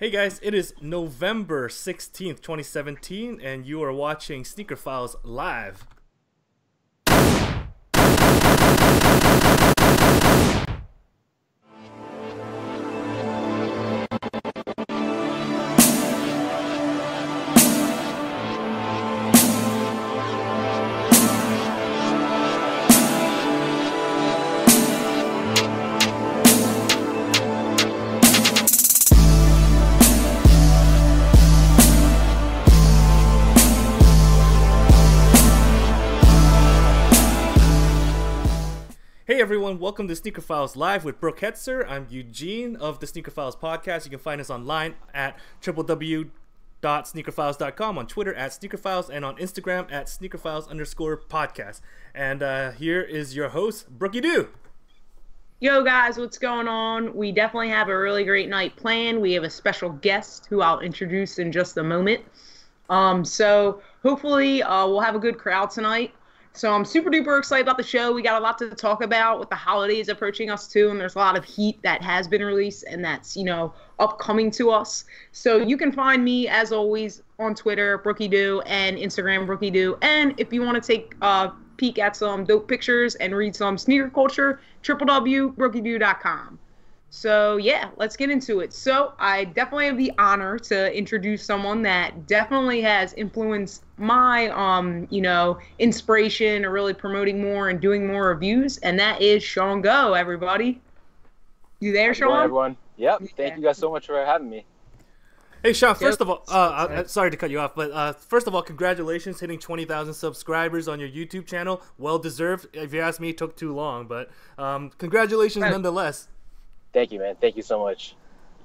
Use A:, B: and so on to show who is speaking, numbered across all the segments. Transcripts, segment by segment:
A: Hey guys, it is November 16th, 2017, and you are watching Sneakerphiles live. Hey everyone, welcome to Sneakerphiles Live with Brooke, Hoetzer. I'm Eugene of the Sneakerphiles podcast. You can find us online at www.sneakerphiles.com, on Twitter at Sneakerphiles, and on Instagram at Sneakerphiles_podcast. And here is your host, Brookie Doo.
B: Yo guys, what's going on? We definitely have a really great night planned. We have a special guest who I'll introduce in just a moment. So hopefully we'll have a good crowd tonight. So I'm super duper excited about the show. We got a lot to talk about with the holidays approaching us too, and there's a lot of heat that has been released and that's, upcoming to us. So you can find me as always on Twitter, BrookieDoo, and Instagram, BrookieDoo. And if you want to take a peek at some dope pictures and read some sneaker culture, www.brookiedoo.com. So yeah, let's get into it. So I definitely have the honor to introduce someone that definitely has influenced my, inspiration or really promoting more and doing more reviews, and that is Sean Go, everybody. You there, Sean?
C: Hello, everyone. Yep. Thank you guys so much for having me.
A: Hey Sean, first of all, sorry to cut you off, but first of all, congratulations hitting 20,000 subscribers on your YouTube channel. Well deserved. If you ask me, it took too long, but congratulations nonetheless.
C: Thank you, man. Thank you so much.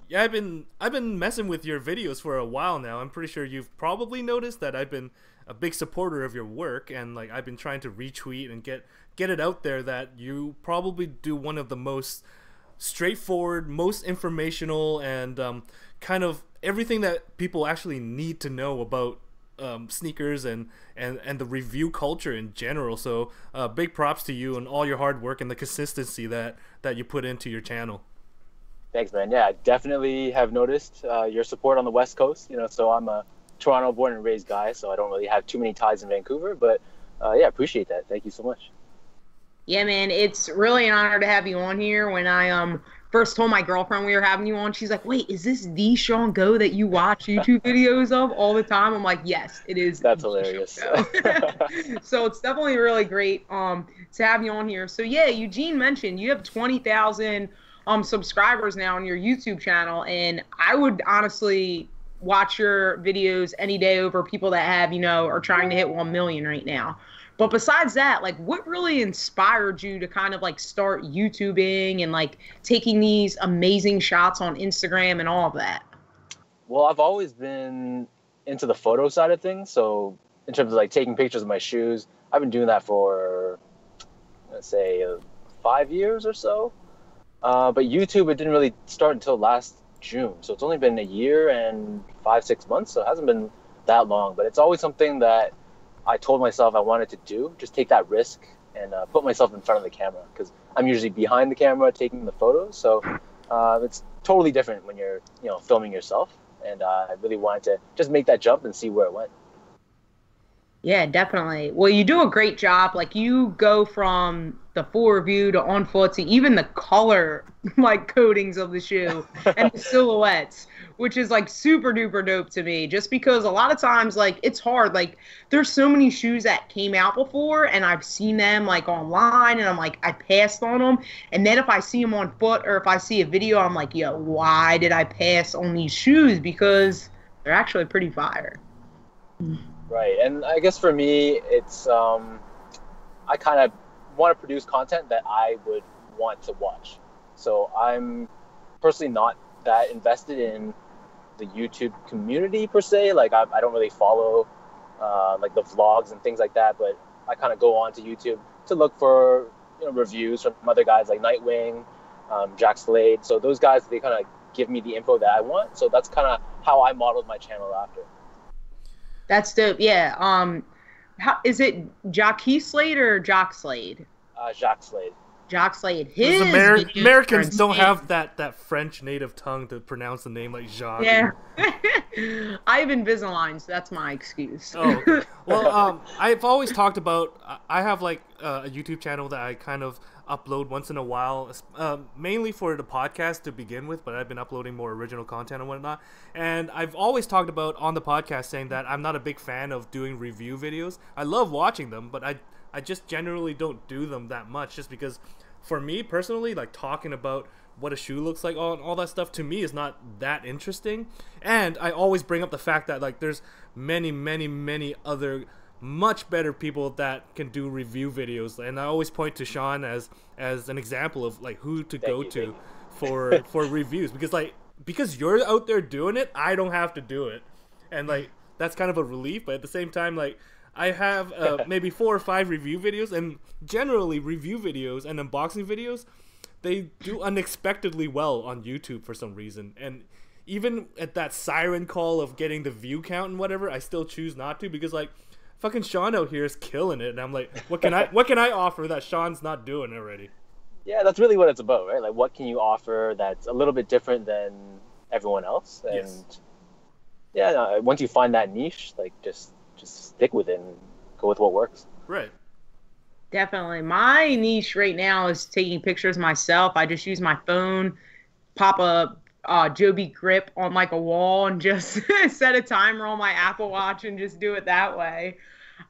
A: Yeah, I've been messing with your videos for a while now. I'm pretty sure you've probably noticed that I've been a big supporter of your work, and I've been trying to retweet and get it out there that you probably do one of the most straightforward, most informational, and kind of everything that people actually need to know about sneakers and the review culture in general. So big props to you and all your hard work and the consistency that you put into your channel.
C: Thanks, man. Yeah, I definitely have noticed your support on the West Coast. So I'm a Toronto born and raised guy, so I don't really have too many ties in Vancouver, but yeah, appreciate that. Thank you so much.
B: Yeah, man, it's really an honor to have you on here. When I first told my girlfriend we were having you on, she's like, wait, is this the Sean Go that you watch YouTube videos of all the time? I'm like, yes, it is.
C: That's hilarious.
B: So it's definitely really great to have you on here. So yeah, Eugene mentioned you have 20,000 subscribers now on your YouTube channel, and I would honestly watch your videos any day over people that have, are trying to hit 1 million right now. But besides that, what really inspired you to kind of start YouTubing and taking these amazing shots on Instagram and all of that?
C: Well, I've always been into the photo side of things. So in terms of taking pictures of my shoes, I've been doing that for, let's say, 5 years or so. But YouTube, it didn't really start until last June. So it's only been a year and 5-6 months. So it hasn't been that long. But it's always something that I told myself I wanted to do, just take that risk and put myself in front of the camera, because I'm usually behind the camera taking the photos. So it's totally different when you're, filming yourself. And I really wanted to just make that jump and see where it went.
B: Yeah, definitely. Well, you do a great job. You go from the full review to on foot to even the color coatings of the shoe and the silhouettes, which is super duper dope to me, just because a lot of times it's hard. There's so many shoes that came out before and I've seen them online and I'm I passed on them, and then if I see them on foot or if I see a video, I'm yo, why did I pass on these shoes? Because they're actually pretty fire.
C: Right, and I guess for me, it's I kind of want to produce content that I would want to watch. So I'm personally not that invested in the YouTube community per se. I don't really follow the vlogs and things like that, but I kind of go on to YouTube to look for reviews from other guys like Nightwing, Jack Slade. So those guys, they kind of give me the info that I want. So that's kind of how I modeled my channel after.
B: That's dope. Yeah. How is it, Jockey Slade or Jock Slade?
C: Jack Slade.
B: Jock Slade.
A: Because
B: His videos are
A: Americans don't
B: insane.
A: have that French native tongue to pronounce the name like Jacques.
B: Yeah. I have Invisalign, so that's my excuse.
A: Oh, okay. Well, I've always talked about. I have like a YouTube channel that I kind of upload once in a while, mainly for the podcast to begin with. But I've been uploading more original content and whatnot. And I've always talked about on the podcast saying that I'm not a big fan of doing review videos. I love watching them, but I just generally don't do them that much, just because for me personally, like talking about what a shoe looks like, all that stuff to me is not that interesting. And I always bring up the fact that like there's many other much better people that can do review videos, and I always point to Sean as an example of like who to go to for reviews, because you're out there doing it, I don't have to do it, and like that's kind of a relief. But at the same time, like I have maybe 4 or 5 review videos, and generally review videos and unboxing videos, they do unexpectedly well on YouTube for some reason. And even at that siren call of getting the view count and whatever, I still choose not to, because like fucking Sean out here is killing it, and I'm like, what can I offer that Sean's not doing already?
C: Yeah, that's really what it's about, right? Like, what can you offer that's a little bit different than everyone else? And
A: Yes.
C: yeah, no, once you find that niche, like just stick with it and go with what works.
A: Right.
B: Definitely. My niche right now is taking pictures myself. I just use my phone, pop a Joby grip on like a wall, and just set a timer on my Apple Watch and just do it that way.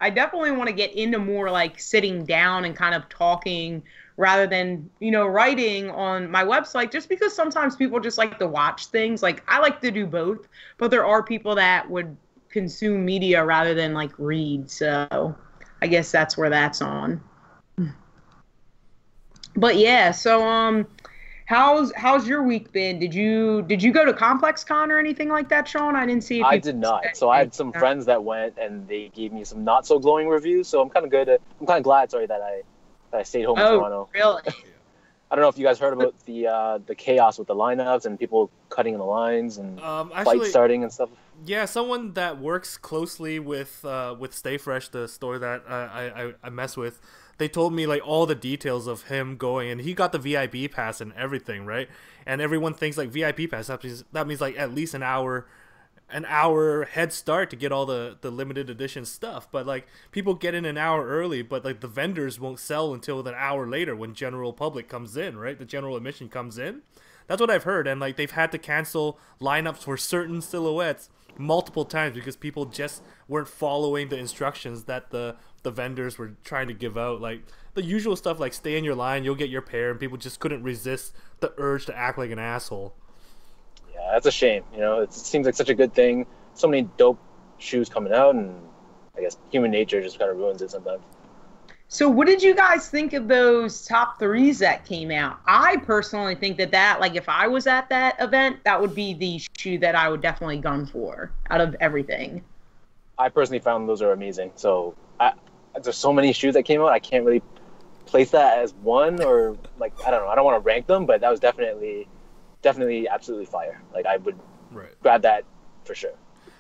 B: I definitely want to get into more like sitting down and kind of talking rather than, writing on my website, just because sometimes people just like to watch things. Like I like to do both, but there are people that would consume media rather than like read. So I guess that's where that's on. But yeah, so how's your week been? Did you go to Complex Con or anything like that, Sean? I didn't see if
C: I
B: you
C: did not. So I had some friends that went, and they gave me some not so glowing reviews. So I'm kind of glad, sorry, that I stayed home in Toronto.
B: Really?
C: I don't know if you guys heard about the chaos with the lineups and people cutting in the lines and fights starting and stuff.
A: Yeah, someone that works closely with Stay Fresh, the store that I mess with, they told me like all the details of him going, and he got the VIP pass and everything, right? And everyone thinks like VIP pass, that means like at least an hour head start to get all the limited edition stuff. But like people get in an hour early, but like the vendors won't sell until an hour later when general public comes in, right? The general admission comes in. That's what I've heard, and like they've had to cancel lineups for certain silhouettes multiple times because people just weren't following the instructions that the vendors were trying to give out. Like the usual stuff like stay in your line, you'll get your pair, and people just couldn't resist the urge to act like an asshole.
C: Yeah, that's a shame. It seems like such a good thing. So many dope shoes coming out, and I guess human nature just kind of ruins it sometimes.
B: So what did you guys think of those top 3s that came out? I personally think that like if I was at that event, that would be the shoe that I would definitely gun for out of everything.
C: I personally found those are amazing. So there's so many shoes that came out, I can't really place that as one, or like I don't know. I don't want to rank them, but that was definitely absolutely fire. Like I would grab that for sure.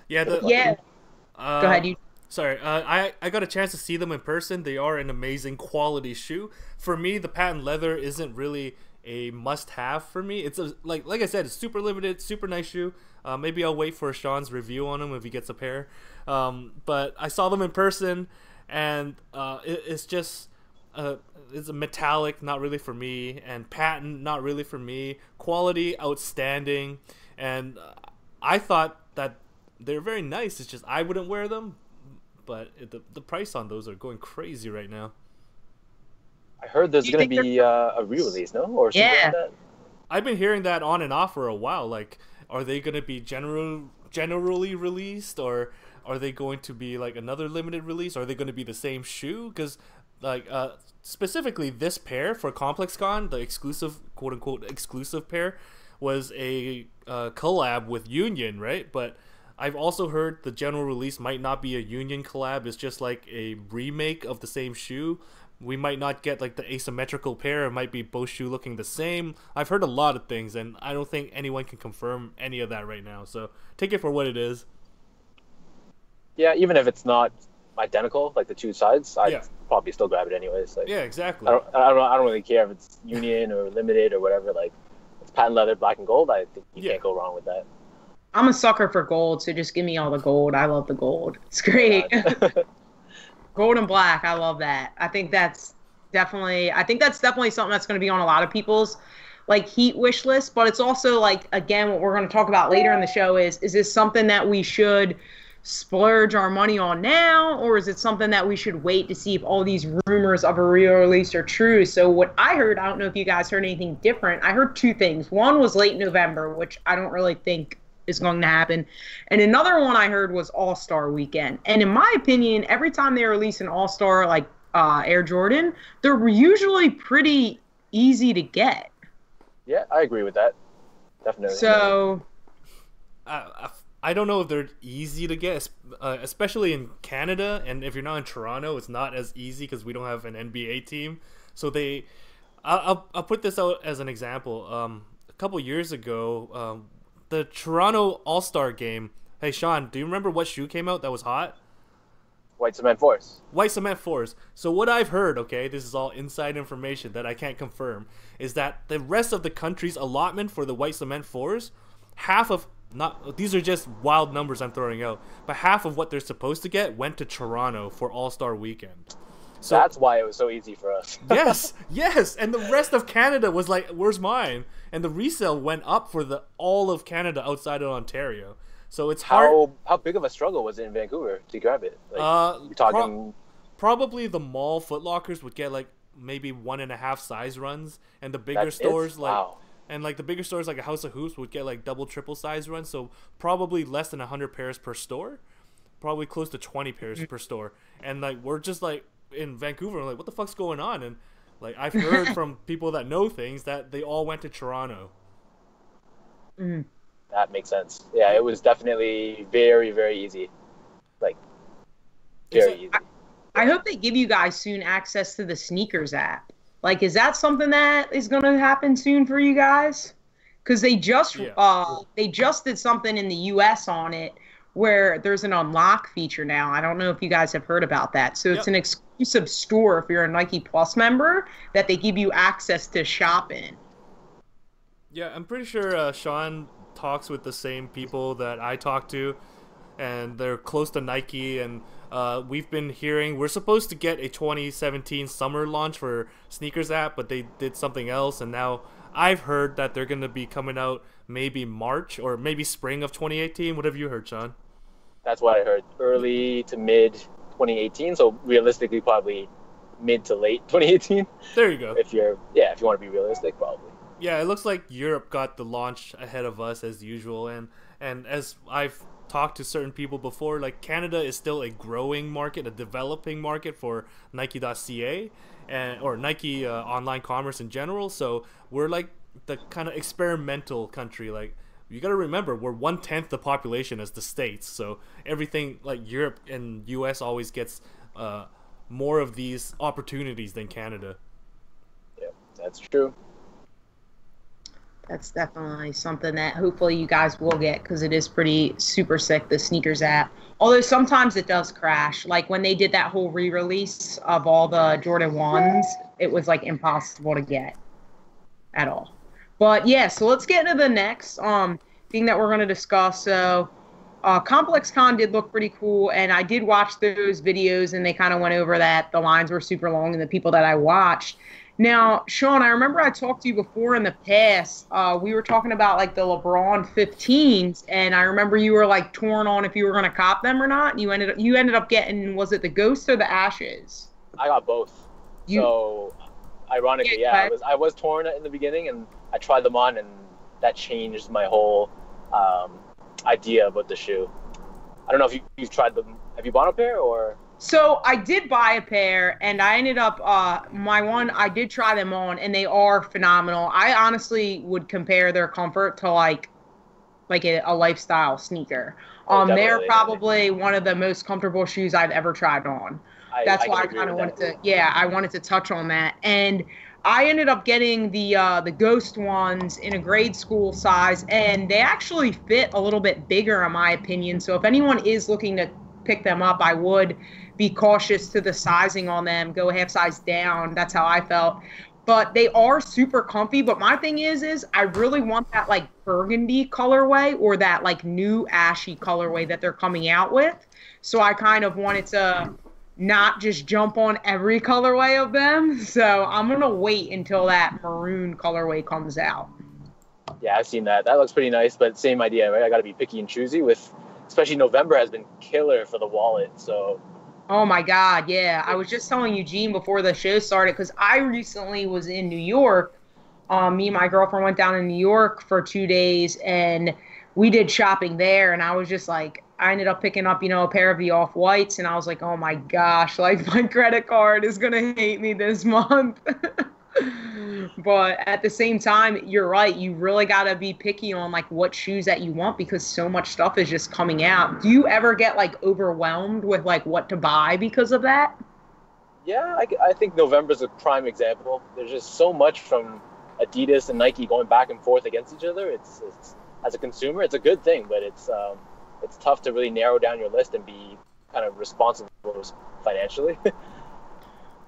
A: Yeah.
B: Go ahead.
A: Sorry, I got a chance to see them in person. They are an amazing quality shoe. For me, the patent leather isn't really a must-have for me. It's like I said, it's super limited, super nice shoe. Maybe I'll wait for Sean's review on them if he gets a pair. But I saw them in person, and it's just it's a metallic, not really for me, and patent, not really for me. Quality, outstanding, and I thought that they're very nice. It's just I wouldn't wear them. But the price on those are going crazy right now.
C: I heard there's going to be a re-release, no? Or something like that?
A: I've been hearing that on and off for a while. Like, are they going to be generally released, or are they going to be like another limited release? Are they going to be the same shoe? Because like specifically this pair for ComplexCon, the exclusive, quote unquote exclusive pair, was a collab with Union, right? But I've also heard the general release might not be a Union collab. It's just like a remake of the same shoe. We might not get like the asymmetrical pair. It might be both shoe looking the same. I've heard a lot of things, and I don't think anyone can confirm any of that right now. So take it for what it is.
C: Yeah, even if it's not identical, like the two sides, I'd
A: Yeah.
C: probably still grab it anyways. Like,
A: Yeah, exactly.
C: I don't really care if it's Union or limited or whatever. Like, it's patent leather, black and gold. I think you can't go wrong with that.
B: I'm a sucker for gold, so just give me all the gold. I love the gold. It's great. Gold and black, I love that. I think that's definitely something that's going to be on a lot of people's like Heat wish list, but it's also like, again, what we're going to talk about later in the show is this something that we should splurge our money on now, or is it something that we should wait to see if all these rumors of a re-release are true? So what I heard, I don't know if you guys heard anything different. I heard two things. One was late November, which I don't really think is going to happen. And another one I heard was All-Star Weekend. And in my opinion, every time they release an All-Star like Air Jordan, they're usually pretty easy to get.
C: Yeah, I agree with that. Definitely.
B: So
A: I don't know if they're easy to get, especially in Canada. And if you're not in Toronto, it's not as easy because we don't have an NBA team. So I'll put this out as an example. A couple years ago, the Toronto All-Star game. Hey, Sean, do you remember what shoe came out that was hot?
C: White Cement Force.
A: White Cement Force. So what I've heard, okay, this is all inside information that I can't confirm, is that the rest of the country's allotment for the White Cement Force, these are just wild numbers I'm throwing out, but half of what they're supposed to get went to Toronto for All-Star Weekend.
C: So that's why it was so easy for us.
A: yes, and the rest of Canada was like, where's mine? And the resale went up for all of Canada outside of Ontario. So it's hard.
C: How big of a struggle was it in Vancouver to grab it? Like, you're talking
A: probably the mall Foot Lockers would get like maybe 1.5 size runs, and the bigger stores the bigger stores like a House of Hoops would get like double, triple size runs. So probably less than 100 pairs per store, probably close to 20 pairs per store. And like we're just like in Vancouver, we're like, what the fuck's going on? And like I've heard from people that know things that they all went to Toronto.
B: Mm.
C: That makes sense. Yeah, it was definitely very, very easy. Like, very easy.
B: I hope they give you guys soon access to the Sneakers app. Like, is that something that is going to happen soon for you guys? Because they just did something in the U.S. on it where there's an unlock feature now. I don't know if you guys have heard about that. So it's an exclusive store if you're a Nike Plus member that they give you access to shop in.
A: Yeah, I'm pretty sure Sean talks with the same people that I talk to, and they're close to Nike, and we've been hearing we're supposed to get a 2017 summer launch for Sneakers app, but they did something else, and now I've heard that they're going to be coming out maybe March or maybe spring of 2018. What have you heard, Sean?
C: That's what I heard. Early to mid 2018, so realistically probably mid to late 2018.
A: There you go.
C: If you want to be realistic, probably.
A: Yeah, it looks like Europe got the launch ahead of us as usual, and as I've talked to certain people before, like Canada is still a growing market, a developing market for Nike.ca or Nike online commerce in general. So we're like the kind of experimental country. Like you got to remember, we're 1/10 the population as the States, so everything like Europe and US always gets more of these opportunities than Canada.
C: Yeah, that's true.
B: That's definitely something that hopefully you guys will get because it is pretty super sick, the Sneakers app. Although sometimes it does crash. Like when they did that whole re-release of all the Jordan 1s, it was like impossible to get at all. But yeah, so let's get into the next thing that we're going to discuss. So Complex Con did look pretty cool, and I did watch those videos, and they kind of went over that the lines were super long and the people that I watched. Now, Sean, I remember I talked to you before in the past. We were talking about like the LeBron 15s, and I remember you were like torn on if you were going to cop them or not. You ended up getting, was it the Ghost or the Ashes?
C: I got both. So, ironically, I was torn in the beginning, and I tried them on, and that changed my whole idea about the shoe. I don't know if you've tried them. Have you bought a pair or?
B: So I did buy a pair, and I ended up I did try them on, and they are phenomenal. I honestly would compare their comfort to like a lifestyle sneaker. They're probably one of the most comfortable shoes I've ever tried on. That's why I kind of wanted to touch on that. And I ended up getting the Ghost ones in a grade school size, and they actually fit a little bit bigger in my opinion. So if anyone is looking to pick them up, I would be cautious to the sizing on them, go half size down. That's how I felt. But they are super comfy. But my thing is I really want that like burgundy colorway or that like new ashy colorway that they're coming out with. So I kind of wanted to not just jump on every colorway of them. So I'm going to wait until that maroon colorway comes out.
C: Yeah, I've seen that. That looks pretty nice, but same idea, right? I got to be picky and choosy with, especially November has been killer for the wallet. So.
B: Oh my God, yeah. I was just telling Eugene before the show started because I recently was in New York. Me and my girlfriend went down in New York for 2 days and we did shopping there. And I was just like, I ended up picking up, a pair of the Off-Whites. And I was like, oh my gosh, like my credit card is going to hate me this month. But at the same time, you're right. You really got to be picky on like what shoes that you want because so much stuff is just coming out. Do you ever get like overwhelmed with like what to buy because of that?
C: Yeah, I think November's a prime example. There's just so much from Adidas and Nike going back and forth against each other. It's as a consumer, it's a good thing, but it's tough to really narrow down your list and be kind of responsible financially.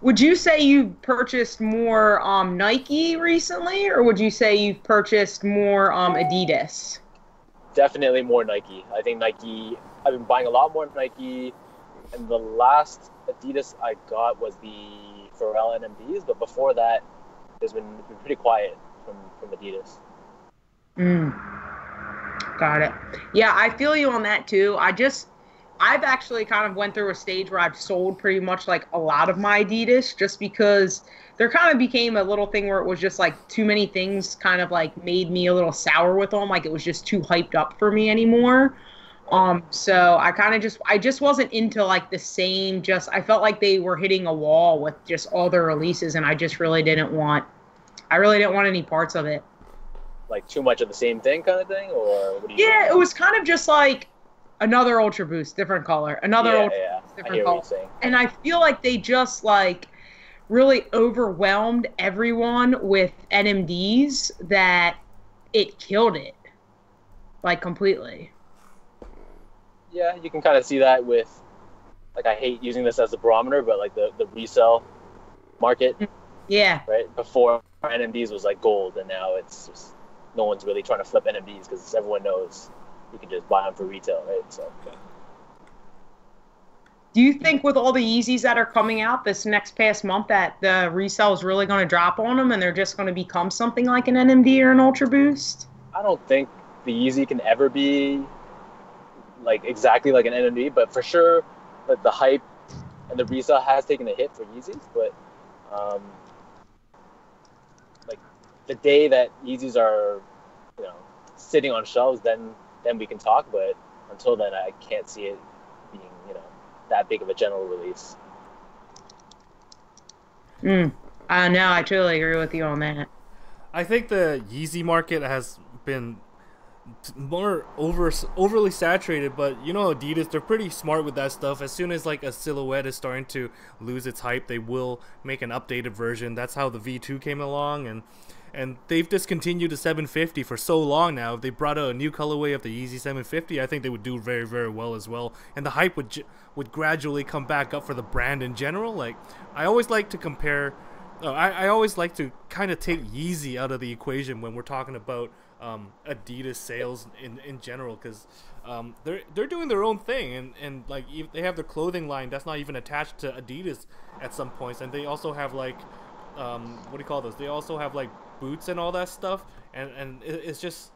B: Would you say you've purchased more Nike recently, or would you say you've purchased more Adidas?
C: Definitely more Nike. I think Nike, I've been buying a lot more Nike, and the last Adidas I got was the Pharrell NMDs, but before that, it's been pretty quiet from Adidas.
B: Got it. Yeah, I feel you on that too. I've actually kind of went through a stage where I've sold pretty much like a lot of my Adidas just because there kind of became a little thing where it was just like too many things kind of like made me a little sour with them. Like it was just too hyped up for me anymore. So I just wasn't into like the same, I felt like they were hitting a wall with just all their releases and I really didn't want any parts of it.
C: Like too much of the same thing kind of thing? Or what do you think?
B: It was kind of just like, another Ultra Boost, different color. Another Ultra Boost, different color. And I feel like they just like really overwhelmed everyone with NMDs that it killed it. Like completely.
C: Yeah, you can kind of see that with, like, I hate using this as a barometer, but like the resale market.
B: Yeah.
C: Right? Before NMDs was like gold, and now it's just no one's really trying to flip NMDs because everyone knows you can just buy them for retail, right? So.
B: Do you think with all the Yeezys that are coming out this next past month that the resale is really going to drop on them and they're just going to become something like an NMD or an Ultra Boost?
C: I don't think the Yeezy can ever be like exactly like an NMD, but for sure, like the hype and the resale has taken a hit for Yeezys. But like the day that Yeezys are, sitting on shelves, then we can talk. But until then, I can't see it being, that big of a general release.
B: No, I totally agree with you on that.
A: I think the Yeezy market has been more overly saturated, but Adidas, they're pretty smart with that stuff. As soon as like a silhouette is starting to lose its hype, they will make an updated version. That's how the V2 came along, and they've discontinued the 750 for so long now. If they brought out a new colorway of the Yeezy 750, I think they would do very, very well as well. And the hype would gradually come back up for the brand in general. Like, I always like to compare. I always like to kind of take Yeezy out of the equation when we're talking about Adidas sales in general, because they're doing their own thing, and like they have their clothing line that's not even attached to Adidas at some points, and they also have like what do you call those? They also have like boots and all that stuff, and it's just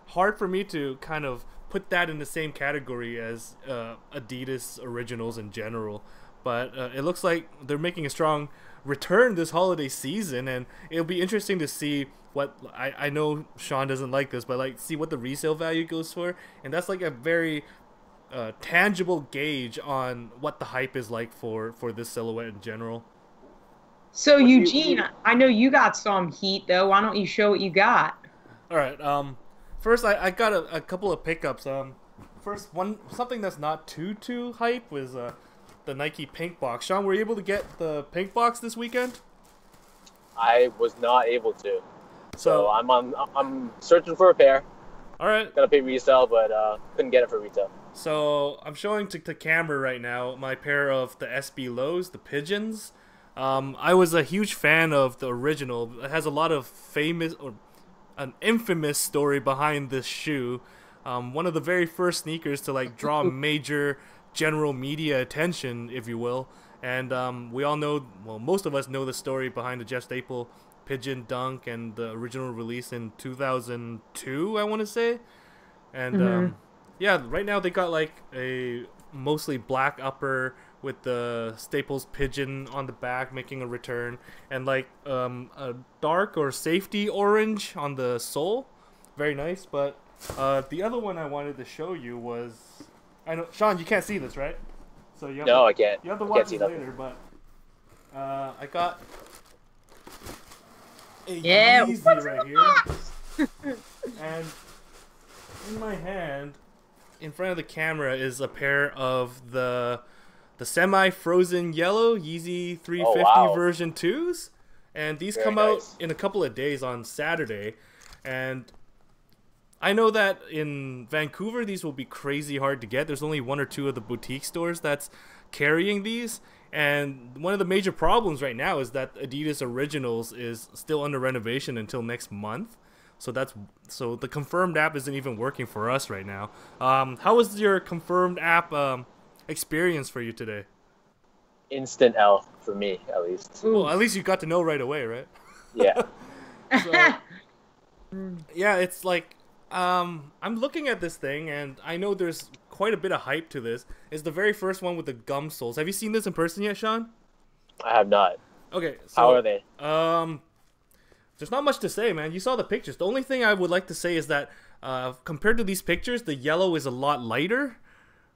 A: hard for me to kind of put that in the same category as Adidas originals in general. But it looks like they're making a strong return this holiday season, and it'll be interesting to see what I know Sean doesn't like this, but like see what the resale value goes for, and that's like a very tangible gauge on what the hype is like for this silhouette in general.
B: So Eugene, I know you got some heat though. Why don't you show what you got?
A: All right. First I got a couple of pickups. First something that's not too hype was the Nike Pink Box. Sean, were you able to get the Pink Box this weekend?
C: I was not able to. So I'm searching for a pair.
A: All right.
C: Gotta pay resale, but couldn't get it for retail.
A: So I'm showing to the camera right now my pair of the SB Lows, the Pigeons. I was a huge fan of the original. It has a lot of famous or an infamous story behind this shoe. One of the very first sneakers to like draw major general media attention, if you will. And we all know, well, most of us know the story behind the Jeff Staple Pigeon Dunk and the original release in 2002, I want to say. And yeah, right now they got like a mostly black upper with the Staples Pigeon on the back making a return, and like a dark or safety orange on the sole. Very nice. But the other one I wanted to show you was, I know Sean, you can't see this, right? So you have
C: No, I can't.
A: You have to
C: I
A: watch
C: can't see
A: it
C: nothing.
A: later. But I got a
B: Yeah, what's
A: Yeezy
B: in
A: right
B: the
A: here, and in my hand, in front of the camera, is a pair of the semi-frozen yellow Yeezy 350
C: wow.
A: version 2s, and these
C: Very
A: come
C: nice.
A: out in a couple of days on Saturday. And I know that in Vancouver these will be crazy hard to get. There's only one or two of the boutique stores that's carrying these, and one of the major problems right now is that Adidas Originals is still under renovation until next month. So the confirmed app isn't even working for us right now. How was your confirmed app experience for you today?
C: Instant L for me, at least.
A: Well, at least you got to know right away, right?
C: Yeah.
A: So, yeah, it's like I'm looking at this thing, and I know there's quite a bit of hype to this. It's the very first one with the gum soles. Have you seen this in person yet, Sean?
C: I have not.
A: Okay. So,
C: How are they?
A: There's not much to say, man. You saw the pictures. The only thing I would like to say is that compared to these pictures, the yellow is a lot lighter.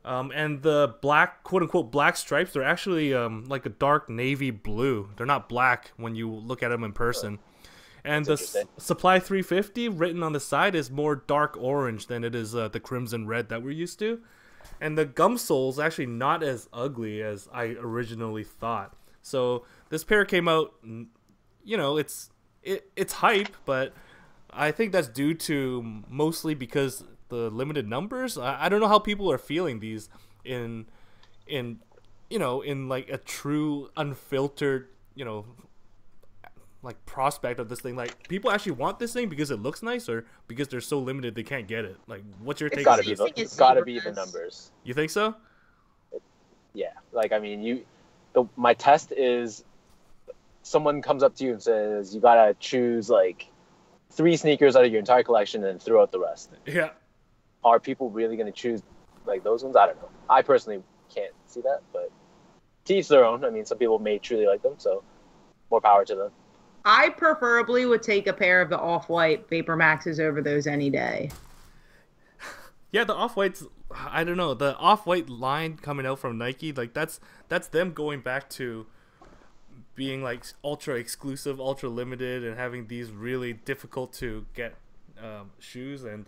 A: And the black, quote-unquote, black stripes are actually like a dark navy blue. They're not black when you look at them in person. And the Supply 350 written on the side is more dark orange than it is the crimson red that we're used to. And the gum sole's actually not as ugly as I originally thought. So this pair came out, you know, it's hype, but I think that's due to mostly because the limited numbers. I don't know how people are feeling these in you know, in like a true unfiltered, you know, like prospect of this thing. Like, people actually want this thing because it looks nice, or because they're so limited they can't get it. Like, what's your take?
C: It's gotta be the numbers.
A: You think so?
C: Yeah. Like, I mean, my test is someone comes up to you and says you gotta choose like 3 sneakers out of your entire collection and throw out the rest.
A: Yeah.
C: Are people really gonna choose like those ones? I don't know. I personally can't see that, but to each their own. I mean, some people may truly like them, so more power to them.
B: I preferably would take a pair of the Off-White Vapor Maxes over those any day.
A: Yeah, the Off-Whites, I don't know, the Off-White line coming out from Nike, like that's them going back to being like ultra exclusive, ultra limited, and having these really difficult to get shoes. And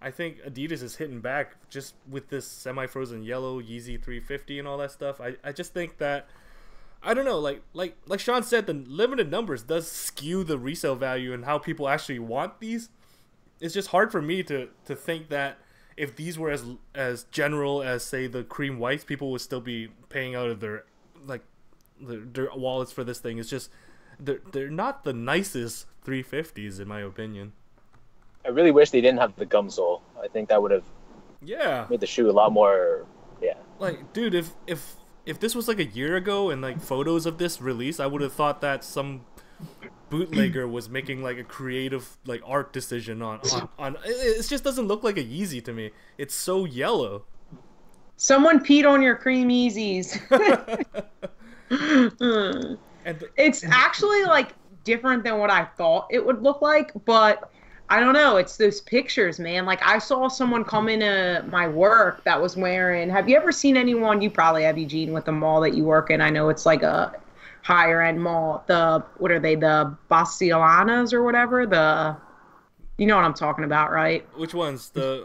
A: I think Adidas is hitting back just with this semi-frozen yellow Yeezy 350 and all that stuff. I just think that, I don't know, like Sean said, the limited numbers does skew the resale value and how people actually want these. It's just hard for me to think that if these were as general as, say, the cream whites, people would still be paying out of their wallets for this thing. It's just they're not the nicest 350s in my opinion.
C: I really wish they didn't have the gum sole. I think that would have made the shoe a lot more. Yeah.
A: Like, dude, if this was like a year ago and like photos of this release, I would have thought that some bootlegger was making like a creative like art decision on it just doesn't look like a Yeezy to me. It's so yellow.
B: Someone peed on your cream Yeezys. It's actually like different than what I thought it would look like, but I don't know. It's those pictures, man. Like, I saw someone come into my work that was wearing. Have you ever seen anyone? You probably have, Eugene, with the mall that you work in. I know it's like a higher end mall. What are they? The Bastiolanas or whatever. You know what I'm talking about, right?
A: Which ones? The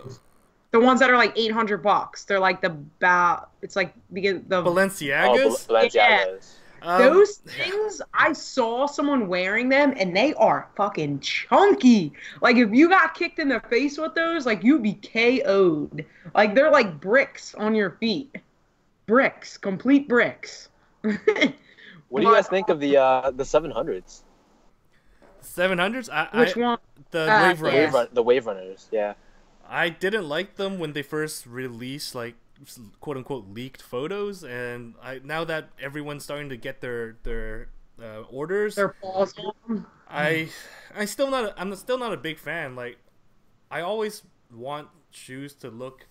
B: ones that are like $800. They're like it's like the
A: Balenciagas.
C: Balenciagas.
B: Those things, I saw someone wearing them, and they are fucking chunky. Like, if you got kicked in the face with those, like, you'd be KO'd. Like, they're like bricks on your feet. Bricks. Complete bricks.
C: What do you guys think of the 700s?
A: 700s?
B: Which one?
A: The Wave Runners.
C: The Wave Runners, yeah.
A: I didn't like them when they first released, like, quote unquote leaked photos, and now that everyone's starting to get their orders,
B: Their paws on.
A: I'm still not a big fan. Like, I always want shoes to look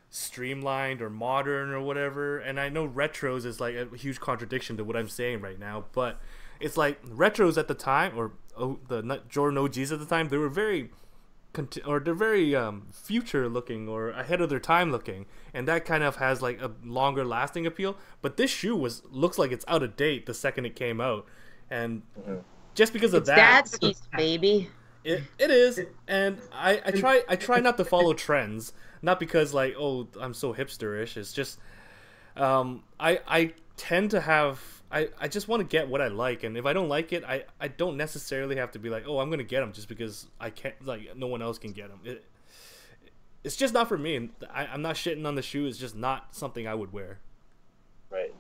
A: streamlined or modern or whatever, and I know retros is like a huge contradiction to what I'm saying right now, but it's like retros at the time, or the Jordan OGs at the time, they were very future looking or ahead of their time looking, and that kind of has like a longer lasting appeal. But this shoe looks like it's out of date the second it came out, and just because of that,
B: Dad's piece, baby.
A: it is. And I try not to follow trends, not because like, oh, I'm so hipsterish. It's just I tend to have I just want to get what I like, and if I don't like it, I don't necessarily have to be like, oh, I'm gonna get them just because I can't, like, no one else can get them. It's just not for me, and I'm not shitting on the shoe. It's just not something I would wear.
C: Right.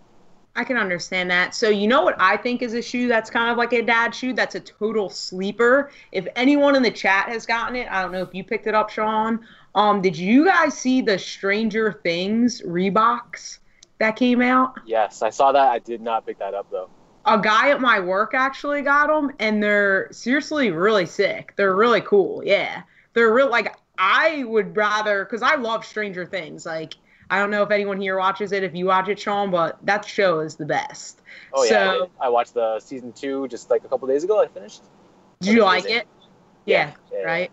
B: I can understand that. So you know what I think is a shoe that's kind of like a dad shoe? That's a total sleeper. If anyone in the chat has gotten it, I don't know if you picked it up, Sean. Did you guys see the Stranger Things Reeboks that came out?
C: Yes, I saw that. I did not pick that up, though.
B: A guy at my work actually got them, and they're seriously really sick. They're really cool. Yeah. They're real, like, I would rather, because I love Stranger Things. Like, I don't know if anyone here watches it, if you watch it, Sean, but that show is the best.
C: Oh, yeah. I watched the season 2 just like a couple days ago. I finished.
B: Did you like it?
C: Yeah.
B: Right?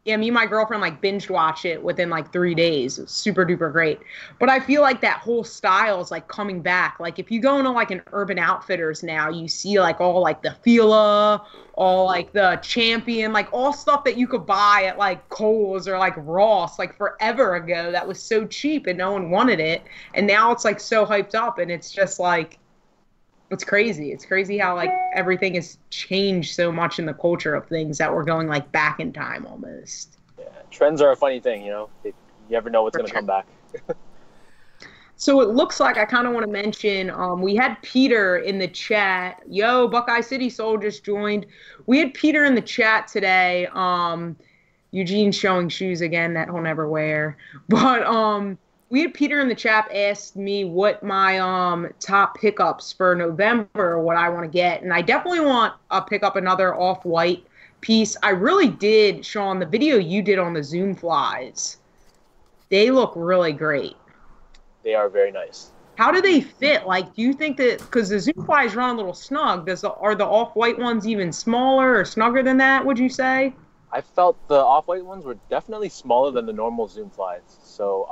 B: Yeah, me and my girlfriend like binge watch it within like 3 days. It was super duper great. But I feel like that whole style is like coming back. Like if you go into like an Urban Outfitters now, you see like all like the Fila, all like the Champion, like all stuff that you could buy at like Kohl's or like Ross like forever ago that was so cheap and no one wanted it. And now it's like so hyped up, and it's just like, it's crazy. It's crazy how like everything has changed so much in the culture of things that we're going like back in time almost.
C: Yeah, trends are a funny thing, you know. You never know what's going to come back.
B: So it looks like I kind of want to mention, we had Peter in the chat. Yo, Buckeye City Soul just joined. We had Peter in the chat today. Eugene's showing shoes again that he'll never wear. But we had Peter in the chat asked me what my top pickups for November, what I want to get. And I definitely want to pick up another off-white piece. I really did, Sean, the video you did on the Zoom Flies. They look really great.
C: They are very nice.
B: How do they fit? Like, do you think that, because the Zoom Flies run a little snug, are the off-white ones even smaller or snugger than that, would you say?
C: I felt the off-white ones were definitely smaller than the normal Zoom Flies. So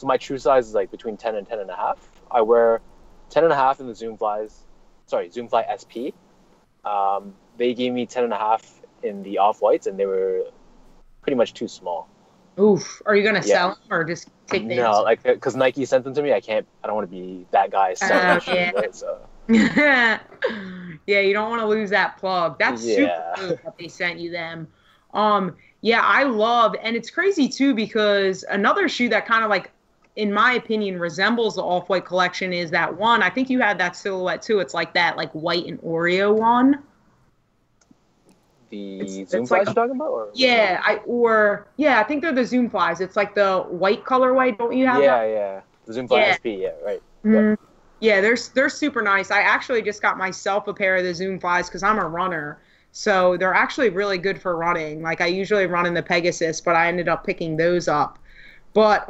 C: my true size is like between 10 and 10 and a half. I wear 10 and a half in the Zoom Fly SP. They gave me 10 and a half in the off-whites, and they were pretty much too small.
B: Oof. Are you going to sell them or just take them?
C: No, like, because Nike sent them to me. I don't want to be that guy selling
B: yeah.
C: right? So.
B: Yeah, you don't want to lose that plug. That's super cool that they sent you them. Yeah, I love, and it's crazy too, because another shoe that kind of like, in my opinion, resembles the Off-White collection is that one. I think you had that silhouette too. It's like that, like white and Oreo one.
C: The Zoom Flies you're talking about? Or
B: I think they're the Zoom Flies. It's like the white colorway. Don't you have that?
C: Yeah. The Zoom Fly SP, yeah, right.
B: Mm-hmm. Yeah, they're super nice. I actually just got myself a pair of the Zoom Flies because I'm a runner. So they're actually really good for running. Like I usually run in the Pegasus, but I ended up picking those up. But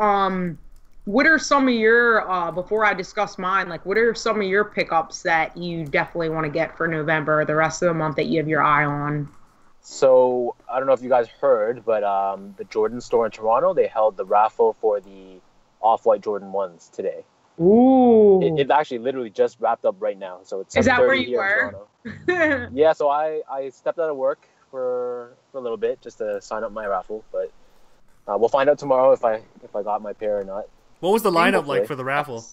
B: what are some of your, before I discuss mine, like what are some of your pickups that you definitely want to get for November or the rest of the month that you have your eye on?
C: So I don't know if you guys heard, but the Jordan store in Toronto, they held the raffle for the Off-White Jordan 1s today.
B: Ooh.
C: It actually literally just wrapped up right now. So it's
B: Is that where you were?
C: Yeah, so I stepped out of work for a little bit just to sign up my raffle, but we'll find out tomorrow if I got my pair or not.
A: What was the lineup like for the raffle?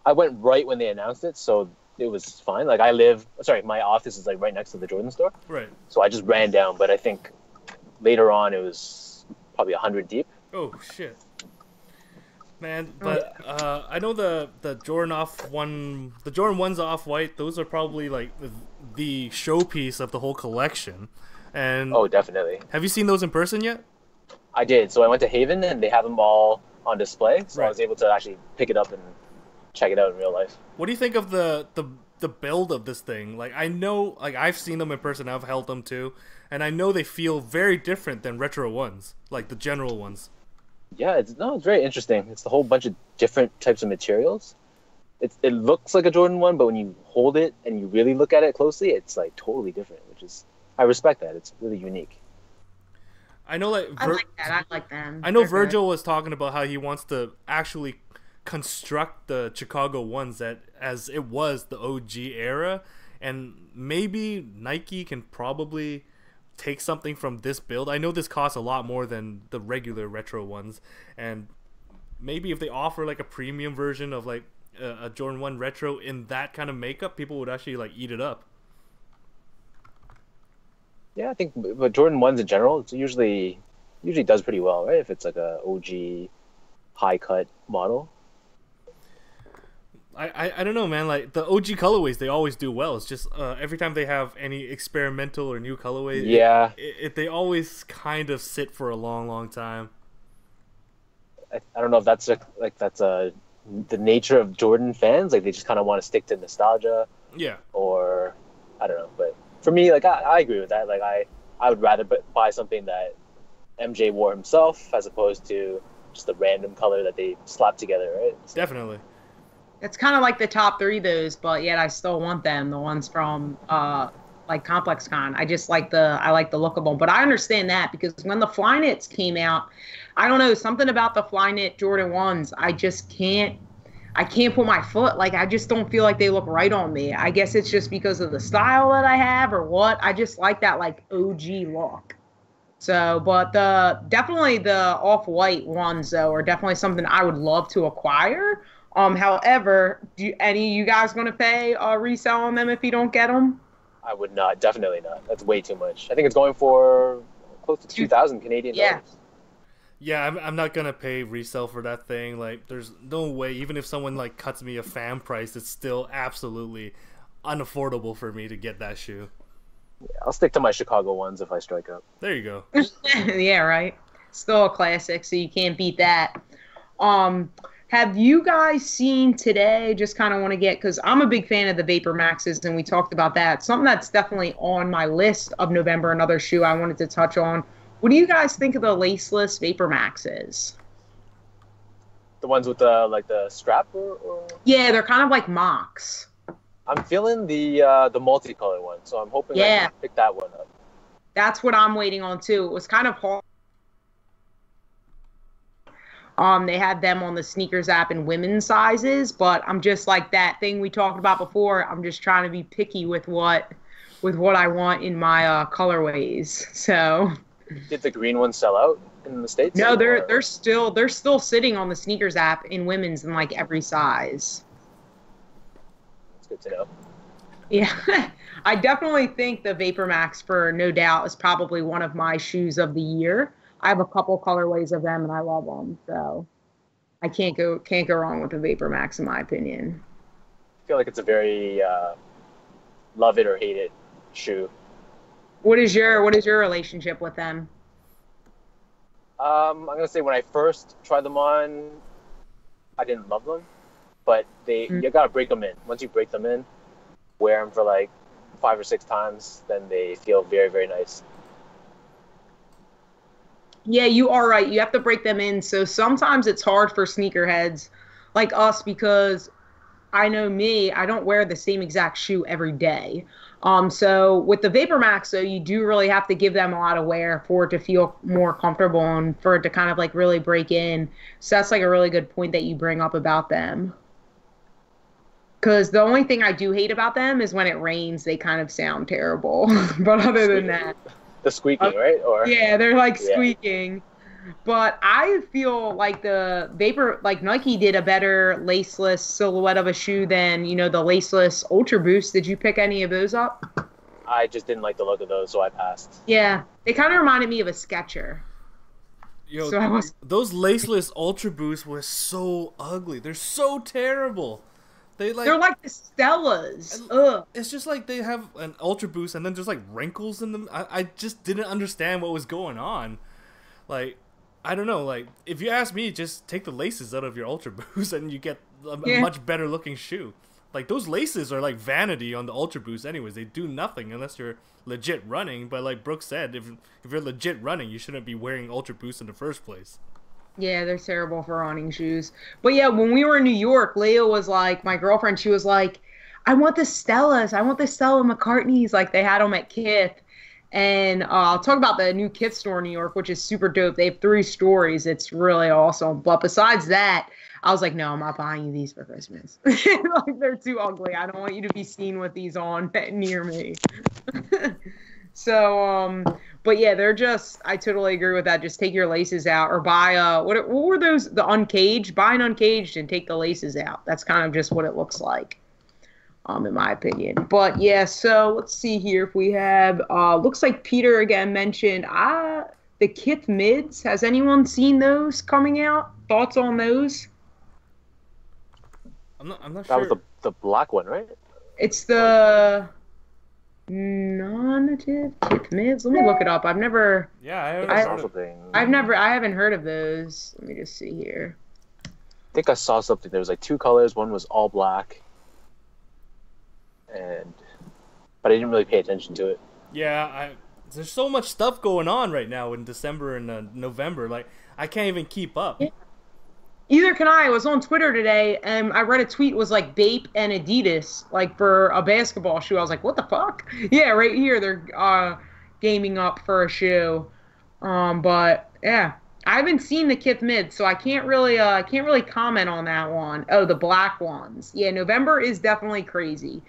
C: I went right when they announced it, so it was fine. Like my office is like right next to the Jordan store.
A: Right.
C: So I just ran down, but I think later on it was probably 100 deep.
A: Oh shit. Man, but I know the Jordan the Jordan 1's off-white, those are probably like the showpiece of the whole collection. And
C: oh, definitely.
A: Have you seen those in person yet?
C: I did. So I went to Haven and they have them all on display. So I was able to actually pick it up and check it out in real life.
A: What do you think of the build of this thing? Like, I know, like, I've seen them in person, I've held them too, and I know they feel very different than retro ones, like the general ones.
C: Yeah, it's very interesting. It's a whole bunch of different types of materials. It looks like a Jordan 1, but when you hold it and you really look at it closely, it's like totally different, which is, I respect that. It's really unique.
A: I know, like,
B: I like that. I like them.
A: I know Virgil was talking about how he wants to actually construct the Chicago 1s as it was the OG era, and maybe Nike can probably take something from this build. I know this costs a lot more than the regular retro ones, and maybe if they offer like a premium version of like a Jordan 1 retro in that kind of makeup, people would actually like eat it up.
C: Yeah, I think, but Jordan 1s in general, it's usually does pretty well, right? If it's like a OG high cut model.
A: I don't know, man. Like the OG colorways, they always do well. It's just every time they have any experimental or new colorways,
C: yeah,
A: they always kind of sit for a long time.
C: I don't know if that's the nature of Jordan fans. Like they just kind of want to stick to nostalgia.
A: Yeah.
C: Or I don't know, but for me, like I agree with that. Like I would rather buy something that MJ wore himself as opposed to just a random color that they slapped together, right? So,
A: definitely.
B: It's kind of like the top three those, but yet I still want them. The ones from like Complex Con. I like the look of them. But I understand that because when the Flyknits came out, I don't know, something about the Flyknit Jordan 1s, I can't put my foot. Like I just don't feel like they look right on me. I guess it's just because of the style that I have or what. I just like that like OG look. So, but definitely the off-white ones though are definitely something I would love to acquire. However, any of you guys going to pay resell on them if you don't get them?
C: I would not. Definitely not. That's way too much. I think it's going for close to 2,000 Canadian dollars.
A: Yeah, I'm not gonna pay resell for that thing. Like, there's no way. Even if someone like cuts me a fan price, it's still absolutely unaffordable for me to get that shoe.
C: Yeah, I'll stick to my Chicago 1s if I strike up.
A: There you go.
B: Yeah, right. Still a classic, so you can't beat that. Have you guys seen today, just kind of want to get, because I'm a big fan of the Vapor Maxes, and we talked about that. Something that's definitely on my list of November, another shoe I wanted to touch on. What do you guys think of the laceless Vapor Maxes?
C: The ones with the strap or?
B: Yeah, they're kind of like mocks.
C: I'm feeling the multicolor one, so I'm hoping I can pick that one up.
B: That's what I'm waiting on, too. It was kind of hard. They had them on the sneakers app in women's sizes, but I'm just like that thing we talked about before. I'm just trying to be picky with what I want in my colorways. So,
C: did the green one sell out in the States?
B: No, they're still sitting on the sneakers app in women's in like every size.
C: That's good to know.
B: Yeah, I definitely think the Vapor Max, for no doubt, is probably one of my shoes of the year. I have a couple colorways of them, and I love them. So I can't go wrong with the Vapor Max, in my opinion.
C: I feel like it's a very love it or hate it shoe.
B: What is your relationship with them?
C: I'm gonna say when I first tried them on, I didn't love them, but you gotta break them in. Once you break them in, wear them for like 5 or 6 times, then they feel very, very nice.
B: Yeah, you are right. You have to break them in. So sometimes it's hard for sneakerheads like us because I know me, I don't wear the same exact shoe every day. So with the Vapor Max, though, you do really have to give them a lot of wear for it to feel more comfortable and for it to kind of like really break in. So that's like a really good point that you bring up about them. Because the only thing I do hate about them is when it rains, they kind of sound terrible. But other than that.
C: The squeaking, right? Or
B: yeah, they're like squeaking. But I feel like the Vapor, like Nike did a better laceless silhouette of a shoe than, the laceless Ultra Boost. Did you pick any of those up?
C: I just didn't like the look of those, so I passed.
B: Yeah, they kind of reminded me of a Sketcher.
A: Yo,
B: So I was.
A: those laceless Ultra Boosts were so ugly. They're so terrible.
B: They're like the Stellas. Ugh.
A: It's just like they have an Ultra Boost and then just like wrinkles in them. I just didn't understand what was going on. Like, I don't know. Like, if you ask me, just take the laces out of your Ultra Boost and you get a much better looking shoe. Like, those laces are like vanity on the Ultra Boost anyways. They do nothing unless you're legit running. But like Brooke said, if you're legit running, you shouldn't be wearing Ultra Boost in the first place.
B: Yeah, they're terrible for running shoes. But yeah, when we were in New York, Leah was like, my girlfriend, she was like, I want the Stellas. I want the Stella McCartneys. Like, they had them at Kith. And I'll talk about the new Kith store in New York, which is super dope. They have 3 stories. It's really awesome. But besides that, I was like, no, I'm not buying you these for Christmas. Like, they're too ugly. I don't want you to be seen with these on near me. So, but yeah, they're just, I totally agree with that. Just take your laces out or buy, what were those, the uncaged? Buy an uncaged and take the laces out. That's kind of just what it looks like, in my opinion. But yeah, so let's see here if we have, looks like Peter again mentioned, the Kith mids. Has anyone seen those coming out? Thoughts on those?
A: I'm not
C: That
A: sure.
C: was the black one, right?
B: It's the non-native Kith mids. Let me look it up. I've never.
A: Yeah,
C: I saw something.
B: I haven't heard of those. Let me just see here.
C: I think I saw something. There was like 2 colors. One was all black, but I didn't really pay attention to it.
A: Yeah, there's so much stuff going on right now in December and November. Like, I can't even keep up.
B: Yeah. Either can I. I was on Twitter today, and I read a tweet was like Bape and Adidas, like for a basketball shoe. I was like, what the fuck? Yeah, right here they're gaming up for a shoe. But yeah, I haven't seen the Kith mid, so I can't really comment on that one. Oh, the black ones. Yeah, November is definitely crazy.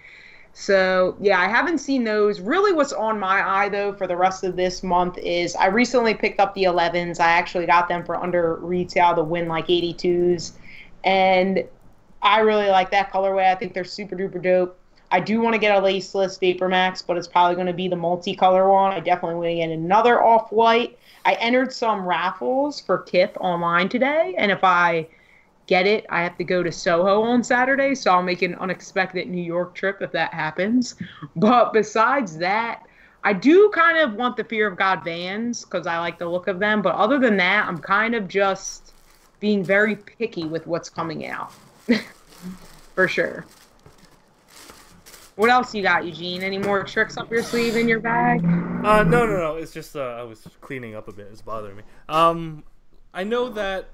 B: So, yeah, I haven't seen those. Really what's on my eye, though, for the rest of this month is I recently picked up the 11s. I actually got them for under retail to win like 82s. And I really like that colorway. I think they're super duper dope. I do want to get a laceless Vapor Max, but it's probably going to be the multicolor one. I definitely want to get another off-white. I entered some raffles for Kith online today, and if I get it, I have to go to Soho on Saturday, so I'll make an unexpected New York trip if that happens. But besides that, I do kind of want the Fear of God Vans because I like the look of them. But other than that, I'm kind of just being very picky with what's coming out. For sure. What else you got, Eugene? Any more tricks up your sleeve in your bag?
A: No. It's just I was cleaning up a bit. It's bothering me. I know that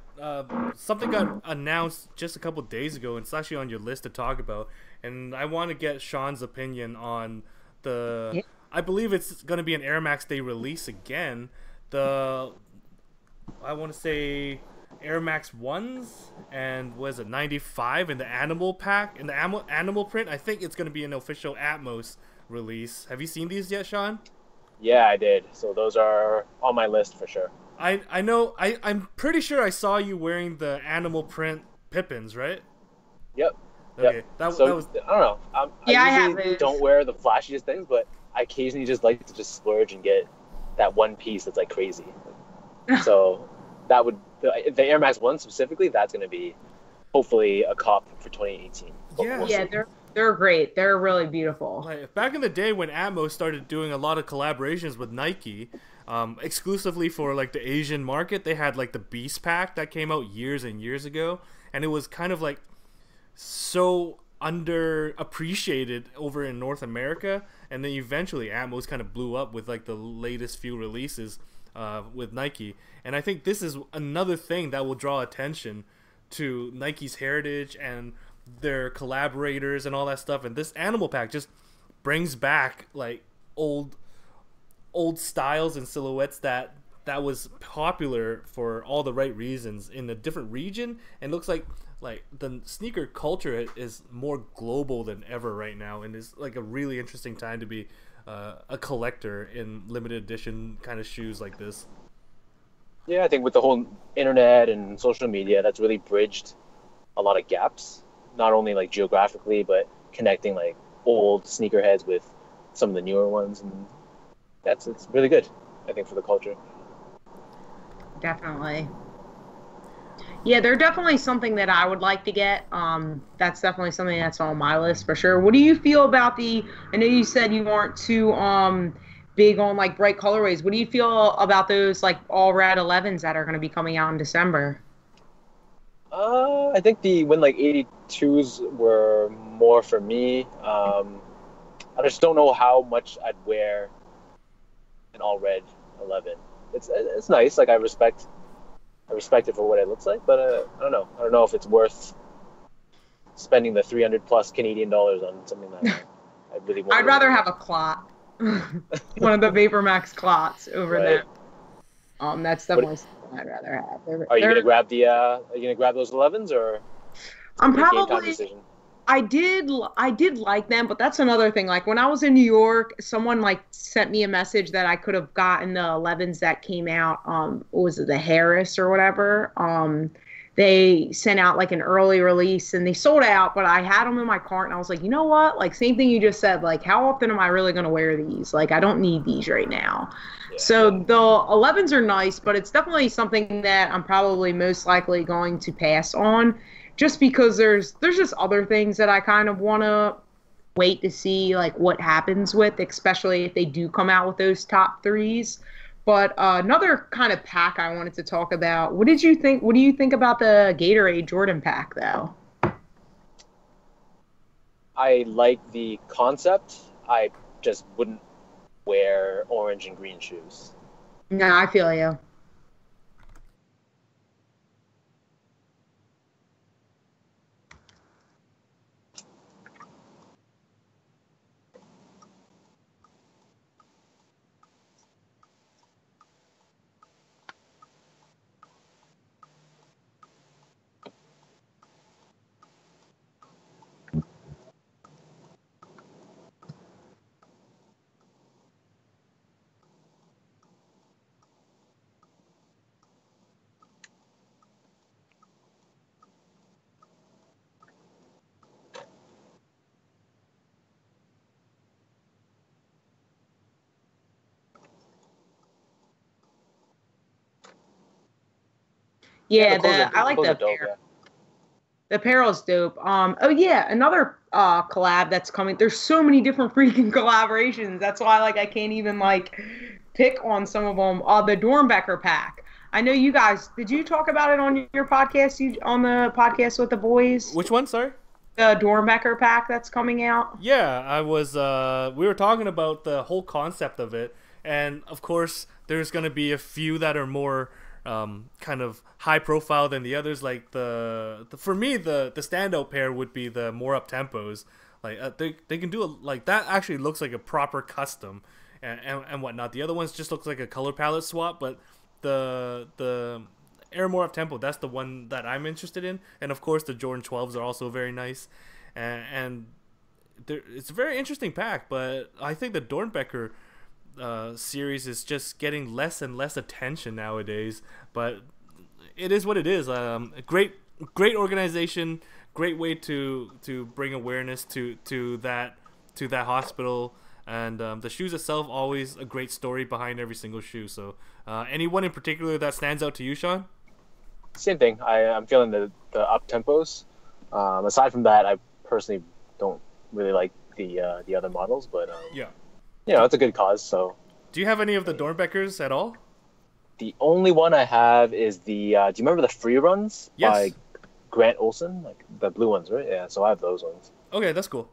A: something got announced just a couple days ago, and it's actually on your list to talk about. And I want to get Sean's opinion on the. Yeah. I believe it's going to be an Air Max Day release again. I want to say Air Max 1s and was it 95 in the animal pack in the animal print. I think it's going to be an official Atmos release. Have you seen these yet, Sean?
C: Yeah, I did. So those are on my list for sure.
A: I know. I'm pretty sure I saw you wearing the animal print Pippins, right?
C: Yep.
A: Okay.
C: Yep.
A: That
C: so,
A: was.
C: I don't know. I usually don't wear the flashiest things, but I occasionally just like to just splurge and get that one piece that's like crazy. So that would the Air Max 1 specifically. That's going to be hopefully a cop for 2018.
A: Yeah.
B: We'll see. They're great. They're really beautiful.
A: Like, back in the day when Atmos started doing a lot of collaborations with Nike. Exclusively for like the Asian market, they had like the Beast Pack that came out years and years ago, and it was kind of like so underappreciated over in North America, and then eventually Atmos kind of blew up with like the latest few releases with Nike. And I think this is another thing that will draw attention to Nike's heritage and their collaborators and all that stuff, and this animal pack just brings back like old styles and silhouettes that was popular for all the right reasons in a different region, and looks like the sneaker culture is more global than ever right now, and it's like a really interesting time to be a collector in limited edition kind of shoes like this.
C: Yeah, I think with the whole internet and social media, that's really bridged a lot of gaps, not only like geographically, but connecting like old sneakerheads with some of the newer ones, and it's really good, I think, for the culture.
B: Definitely. Yeah, they're definitely something that I would like to get. That's definitely something that's on my list for sure. What do you feel about the? I know you said you weren't too big on like bright colorways. What do you feel about those like all red 11s that are going to be coming out in December?
C: I think the when like 82s were more for me. I just don't know how much I'd wear an all red 11. It's nice. Like I respect it for what it looks like, but I don't know. I don't know if it's worth spending the 300 plus Canadian dollars on something that I really want.
B: I'd rather have a clot, one of the VaporMax clots over
C: Right.
B: that. That's
C: What,
B: definitely something I'd rather have.
C: are you gonna grab the? Are you gonna grab those 11s, or it's
B: I'm
C: gonna be a game time
B: probably
C: decision?
B: I did like them, but that's another thing. Like when I was in New York, someone like sent me a message that I could have gotten the 11s that came out. What was it, the Harris or whatever? They sent out like an early release and they sold out, but I had them in my cart and I was like, you know what? Like same thing you just said. Like how often am I really going to wear these? Like I don't need these right now.
C: Yeah.
B: So the 11s are nice, but it's definitely something that I'm probably most likely going to pass on just because there's just other things that I kind of want to wait to see like what happens with, especially if they do come out with those top threes. But another kind of pack I wanted to talk about. What did you think? What do you think about the Gatorade Jordan pack, though?
C: I like the concept. I just wouldn't wear orange and green shoes.
B: No, I feel you.
C: Yeah,
B: Yeah, I
C: the
B: like
C: clothes
B: the
C: are dope.
B: apparel.
C: Yeah.
B: The apparel's dope. Oh yeah, another collab that's coming. There's so many different freaking collaborations. That's why like I can't even like pick on some of them. The Dornbecker pack. I know you guys. Did you talk about it on your podcast? You on the podcast with the boys?
A: Which one? Sorry.
B: The Dornbecker pack that's coming out.
A: Yeah, I was. We were talking about the whole concept of it, and of course, there's gonna be a few that are more kind of high profile than the others. Like for me, the standout pair would be the more up tempos. Like they can do it like that. Actually, looks like a proper custom and whatnot. The other ones just looks like a color palette swap, but the Air More Up Tempo, that's the one that I'm interested in. And of course, the Jordan 12s are also very nice. And it's a very interesting pack, but I think the Dornbecker series is just getting less and less attention nowadays. But it is what it is. A great organization, great way to bring awareness to that hospital. And the shoes itself, always a great story behind every single shoe. So anyone in particular that stands out to you, Sean?
C: Same thing. I'm feeling the up tempos. Aside from that, I personally don't really like the other models, but
A: Yeah.
C: it's a good cause. So
A: Do you have any of the Dornbeckers at all?
C: the only one I have is the. Do you remember the free runs
A: Yes.
C: by Grant Olson, like the blue ones, right? Yeah. So I have those ones.
A: Okay, that's cool.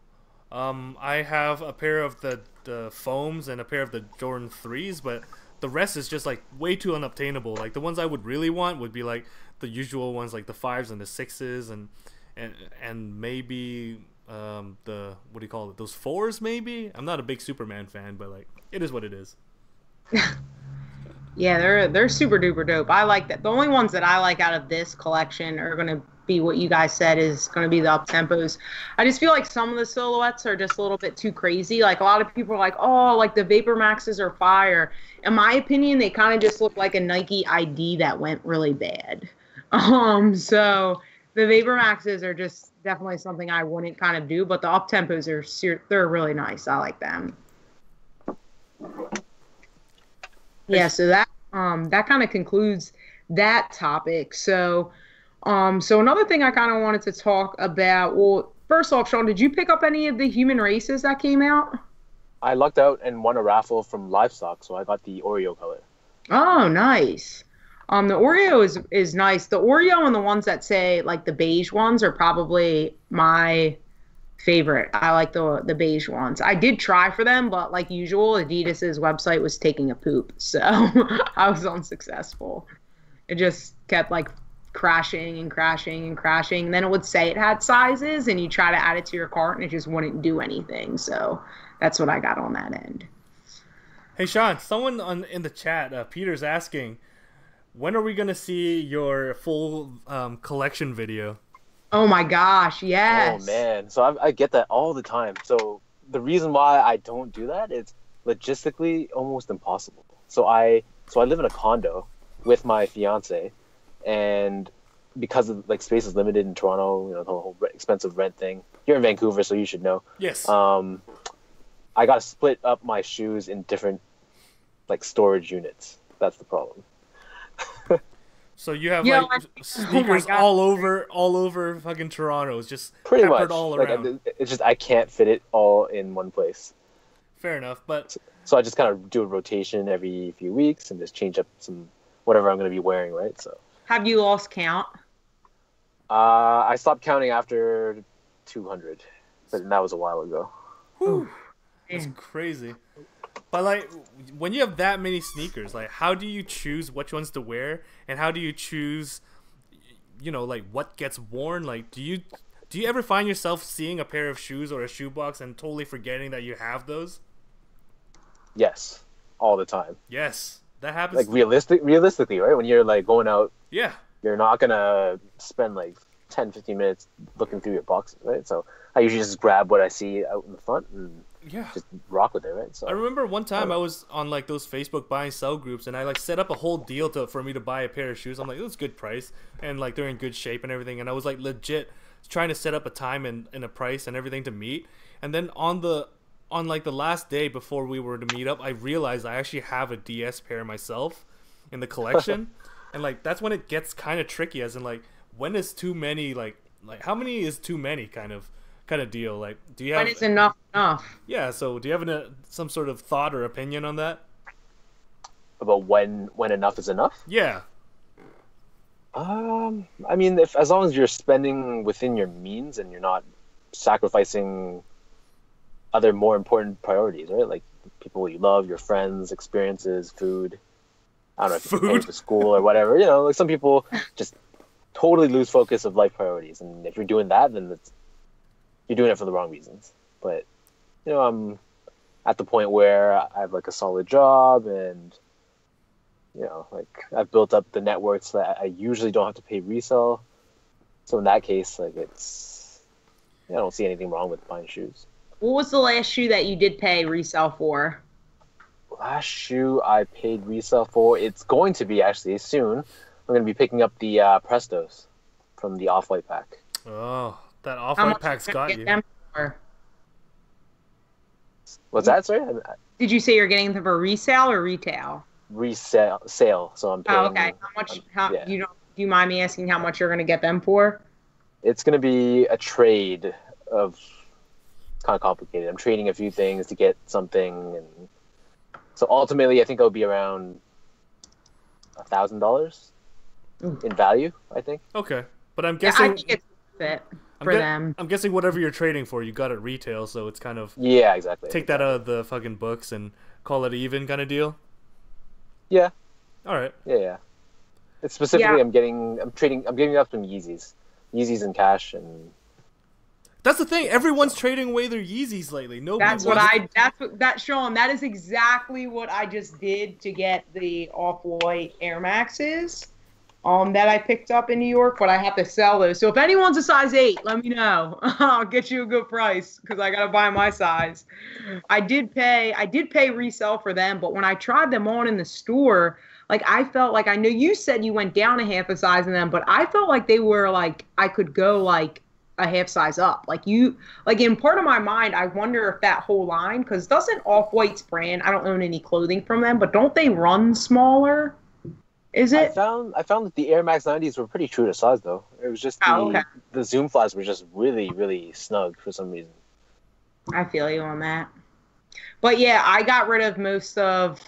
A: I have a pair of the foams and a pair of the Jordan 3s, but the rest is just like way too unobtainable. Like the ones I would really want would be like the usual ones, like the 5s and the 6s, and maybe the, what do you call it, those 4s maybe. I'm not a big Superman fan, but like it is what it is.
B: Yeah, they're super duper dope. I like that. The only ones that I like out of this collection are gonna be what you guys said is gonna be the up tempos. I just feel like some of the silhouettes are just a little bit too crazy. Like a lot of people are like, oh, like the Vapor Maxes are fire. In my opinion, they kind of just look like a Nike ID that went really bad. So the Vapor Maxes are just definitely something I wouldn't kind of do, but the up tempos they're really nice. I like them. Yeah, so that kind of concludes that topic. So another thing I kind of wanted to talk about. Well, first off, Sean, did you pick up any of the human races that came out?
C: I lucked out and won a raffle from Livestock, so I got the Oreo color.
B: Oh, nice. The Oreo is nice. The Oreo and the ones that say like the beige ones are probably my favorite. I like the beige ones. I did try for them, but like usual, Adidas's website was taking a poop, so I was unsuccessful. It just kept like crashing and crashing and crashing. And then it would say it had sizes, and you try to add it to your cart, and it just wouldn't do anything. So that's what I got on that end.
A: Hey Sean, someone in the chat, Peter's asking, when are we gonna see your full collection video?
B: Oh my gosh, yes.
C: Oh man, so I get that all the time. So the reason why I don't do that is logistically almost impossible. So I live in a condo with my fiance, and because of like space is limited in Toronto, you know, the whole expensive rent thing. You're in Vancouver, so you should know.
A: Yes.
C: I got to split up my shoes in different like storage units. That's the problem.
A: So you have
B: Yeah,
A: like
B: like-
A: sneakers
B: oh my God.
A: all over fucking Toronto. It's just
C: Pretty
A: peppered
C: much.
A: all
C: Like
A: around.
C: it's just I can't fit it all in one place.
A: Fair enough, but
C: So I just kind of do a rotation every few weeks and just change up some whatever I'm going to be wearing, right? So
B: Have you lost count?
C: I stopped counting after 200, but that was a while ago.
A: whew, it's
B: Man.
A: crazy. But like, when you have that many sneakers, like, how do you choose which ones to wear, and how do you choose, you know, like what gets worn? Like, do you ever find yourself seeing a pair of shoes or a shoebox and totally forgetting that you have those?
C: Yes, all the time.
A: Yes, that happens.
C: Like realistically, right? When you're like going out,
A: Yeah,
C: you're not gonna spend like 10, 15 minutes looking through your boxes, right? So I usually just grab what I see out in the front and
A: yeah.
C: just rock with it, right? So
A: I remember one time I was on like those Facebook buy and sell groups, and I like set up a whole deal for me to buy a pair of shoes. I'm like, it was good price, and like they're in good shape and everything. And I was like legit trying to set up a time and a price and everything to meet. And then on like the last day before we were to meet up, I realized I actually have a DS pair myself in the collection, and like that's when it gets kind of tricky. As in like, when is too many? Like how many is too many? Kind of deal. Like, do you have?
B: When it's enough, enough.
A: Yeah, so do you have some sort of thought or opinion on that?
C: about when enough is enough.
A: Yeah.
C: I mean, if as long as you're spending within your means and you're not sacrificing other more important priorities, right? Like people you love, your friends, experiences, food. I don't know if you're paying
A: Food?
C: for school or whatever. You know, like some people just totally lose focus of life priorities, and if you're doing that, then you're doing it for the wrong reasons. But you know, I'm at the point where I have like a solid job, and you know, like I've built up the networks that I usually don't have to pay resale. So in that case, like I don't see anything wrong with buying shoes.
B: What was the last shoe that you did pay resale for?
C: Last shoe I paid resale for, it's going to be actually soon. I'm going to be picking up the Prestos from the Off-White pack.
A: Oh, that
B: How
A: off-white
B: much
A: pack's
B: you gonna
A: got
B: get
A: you.
B: them for?
C: What's that, sorry?
B: Did you say you're getting them for resale or retail?
C: Resale sale. So I'm paying.
B: Oh, okay. How much?
C: yeah.
B: Do you mind me asking how much you're going to get them for?
C: It's going to be a trade of kind of complicated. I'm trading a few things to get something, and so ultimately I think it'll be around $1,000 in value, I think.
A: Okay, but I'm
B: Yeah, I
A: guessing
B: think it's worth it
A: I'm
B: for
A: gue-
B: them.
A: I'm guessing whatever you're trading for, you got it retail, so it's kind of
C: Yeah, exactly.
A: take that out of the fucking books and call it even kind of deal.
C: Yeah,
A: All right.
C: yeah. It's specifically
B: Yeah.
C: I'm giving up some Yeezys in cash, and
A: That's the thing. Everyone's trading away their Yeezys lately. Nobody.
B: Sean, that is exactly what I just did to get the Off-White Air Maxes. That I picked up in New York, but I have to sell those. So if anyone's a size 8, let me know. I'll get you a good price because I gotta buy my size. I did pay resale for them, but when I tried them on in the store, like I felt like I know you said you went down a half a size in them, but I felt like they were like I could go like a half size up. Like in part of my mind, I wonder if that whole line, because doesn't Off-White's brand, I don't own any clothing from them, but don't they run smaller? Is it?
C: I found that the Air Max 90s were pretty true to size, though. It was just the Zoom flies were just really, really snug for some reason.
B: I feel you on that. But yeah, I got rid of most of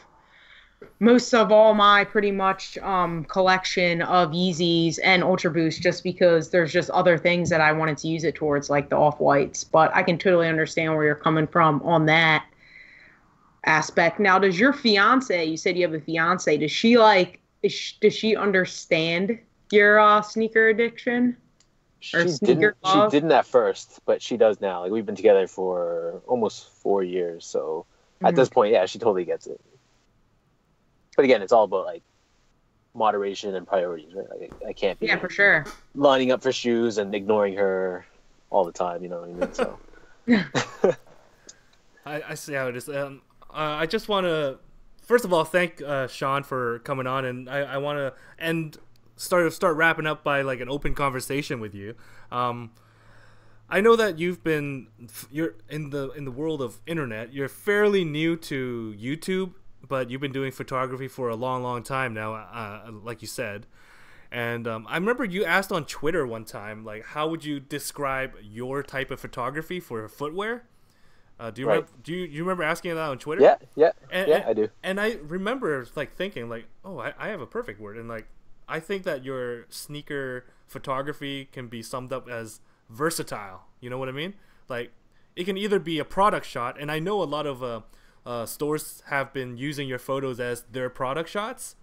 B: all my pretty much collection of Yeezys and Ultra Boost just because there's just other things that I wanted to use it towards, like the Off-Whites. But I can totally understand where you're coming from on that aspect. Now, does your fiance, you said you have a fiance, does she understand your sneaker addiction?
C: She didn't at first, but she does now. Like, we've been together for almost 4 years, so at this point, yeah, she totally gets it. But again, it's all about like moderation and priorities, right? Like, I can't be
B: for sure
C: lining up for shoes and ignoring her all the time. You know what I mean? So
A: I see how it is. I just want to first of all thank Sean for coming on, and I want to start wrapping up by like an open conversation with you. I know that you're in the world of internet. You're fairly new to YouTube, but you've been doing photography for a long time now, like you said. And I remember you asked on Twitter one time, like, how would you describe your type of photography for footwear? Do you remember asking that on Twitter?
C: Yeah, I do.
A: And I remember like thinking like, oh, I have a perfect word, and like I think that your sneaker photography can be summed up as versatile. You know what I mean? Like, it can either be a product shot, and I know a lot of stores have been using your photos as their product shots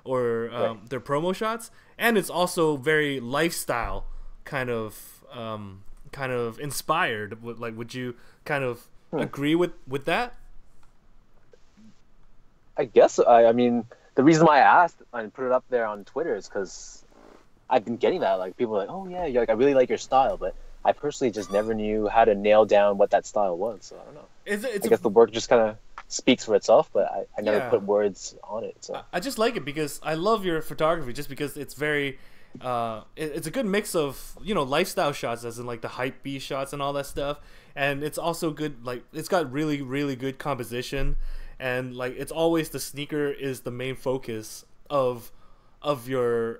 A: or their promo shots, and it's also very lifestyle kind of inspired. Like, would you kind of agree with that?
C: I guess I mean, the reason why I asked and put it up there on Twitter is because I've been getting that. Like, people are like, oh yeah, you're like, I really like your style, but I personally just never knew how to nail down what that style was. So I don't know. I guess the work just kind of speaks for itself, but I never put words on it. So
A: I just like it because I love your photography, just because it's very it's a good mix of, you know, lifestyle shots, as in like the hype beast shots and all that stuff, and it's also good, like it's got really good composition, and like it's always the sneaker is the main focus of your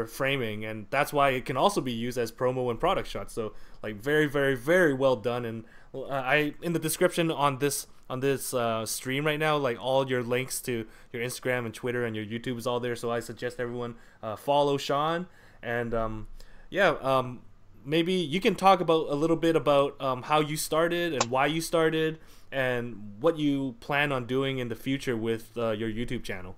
A: framing, and that's why it can also be used as promo and product shots. So like very well done. And I in the description on this stream right now, like all your links to your Instagram and Twitter and your YouTube is all there, so I suggest everyone follow Sean. And maybe you can talk about a little bit about how you started and why you started and what you plan on doing in the future with your YouTube channel.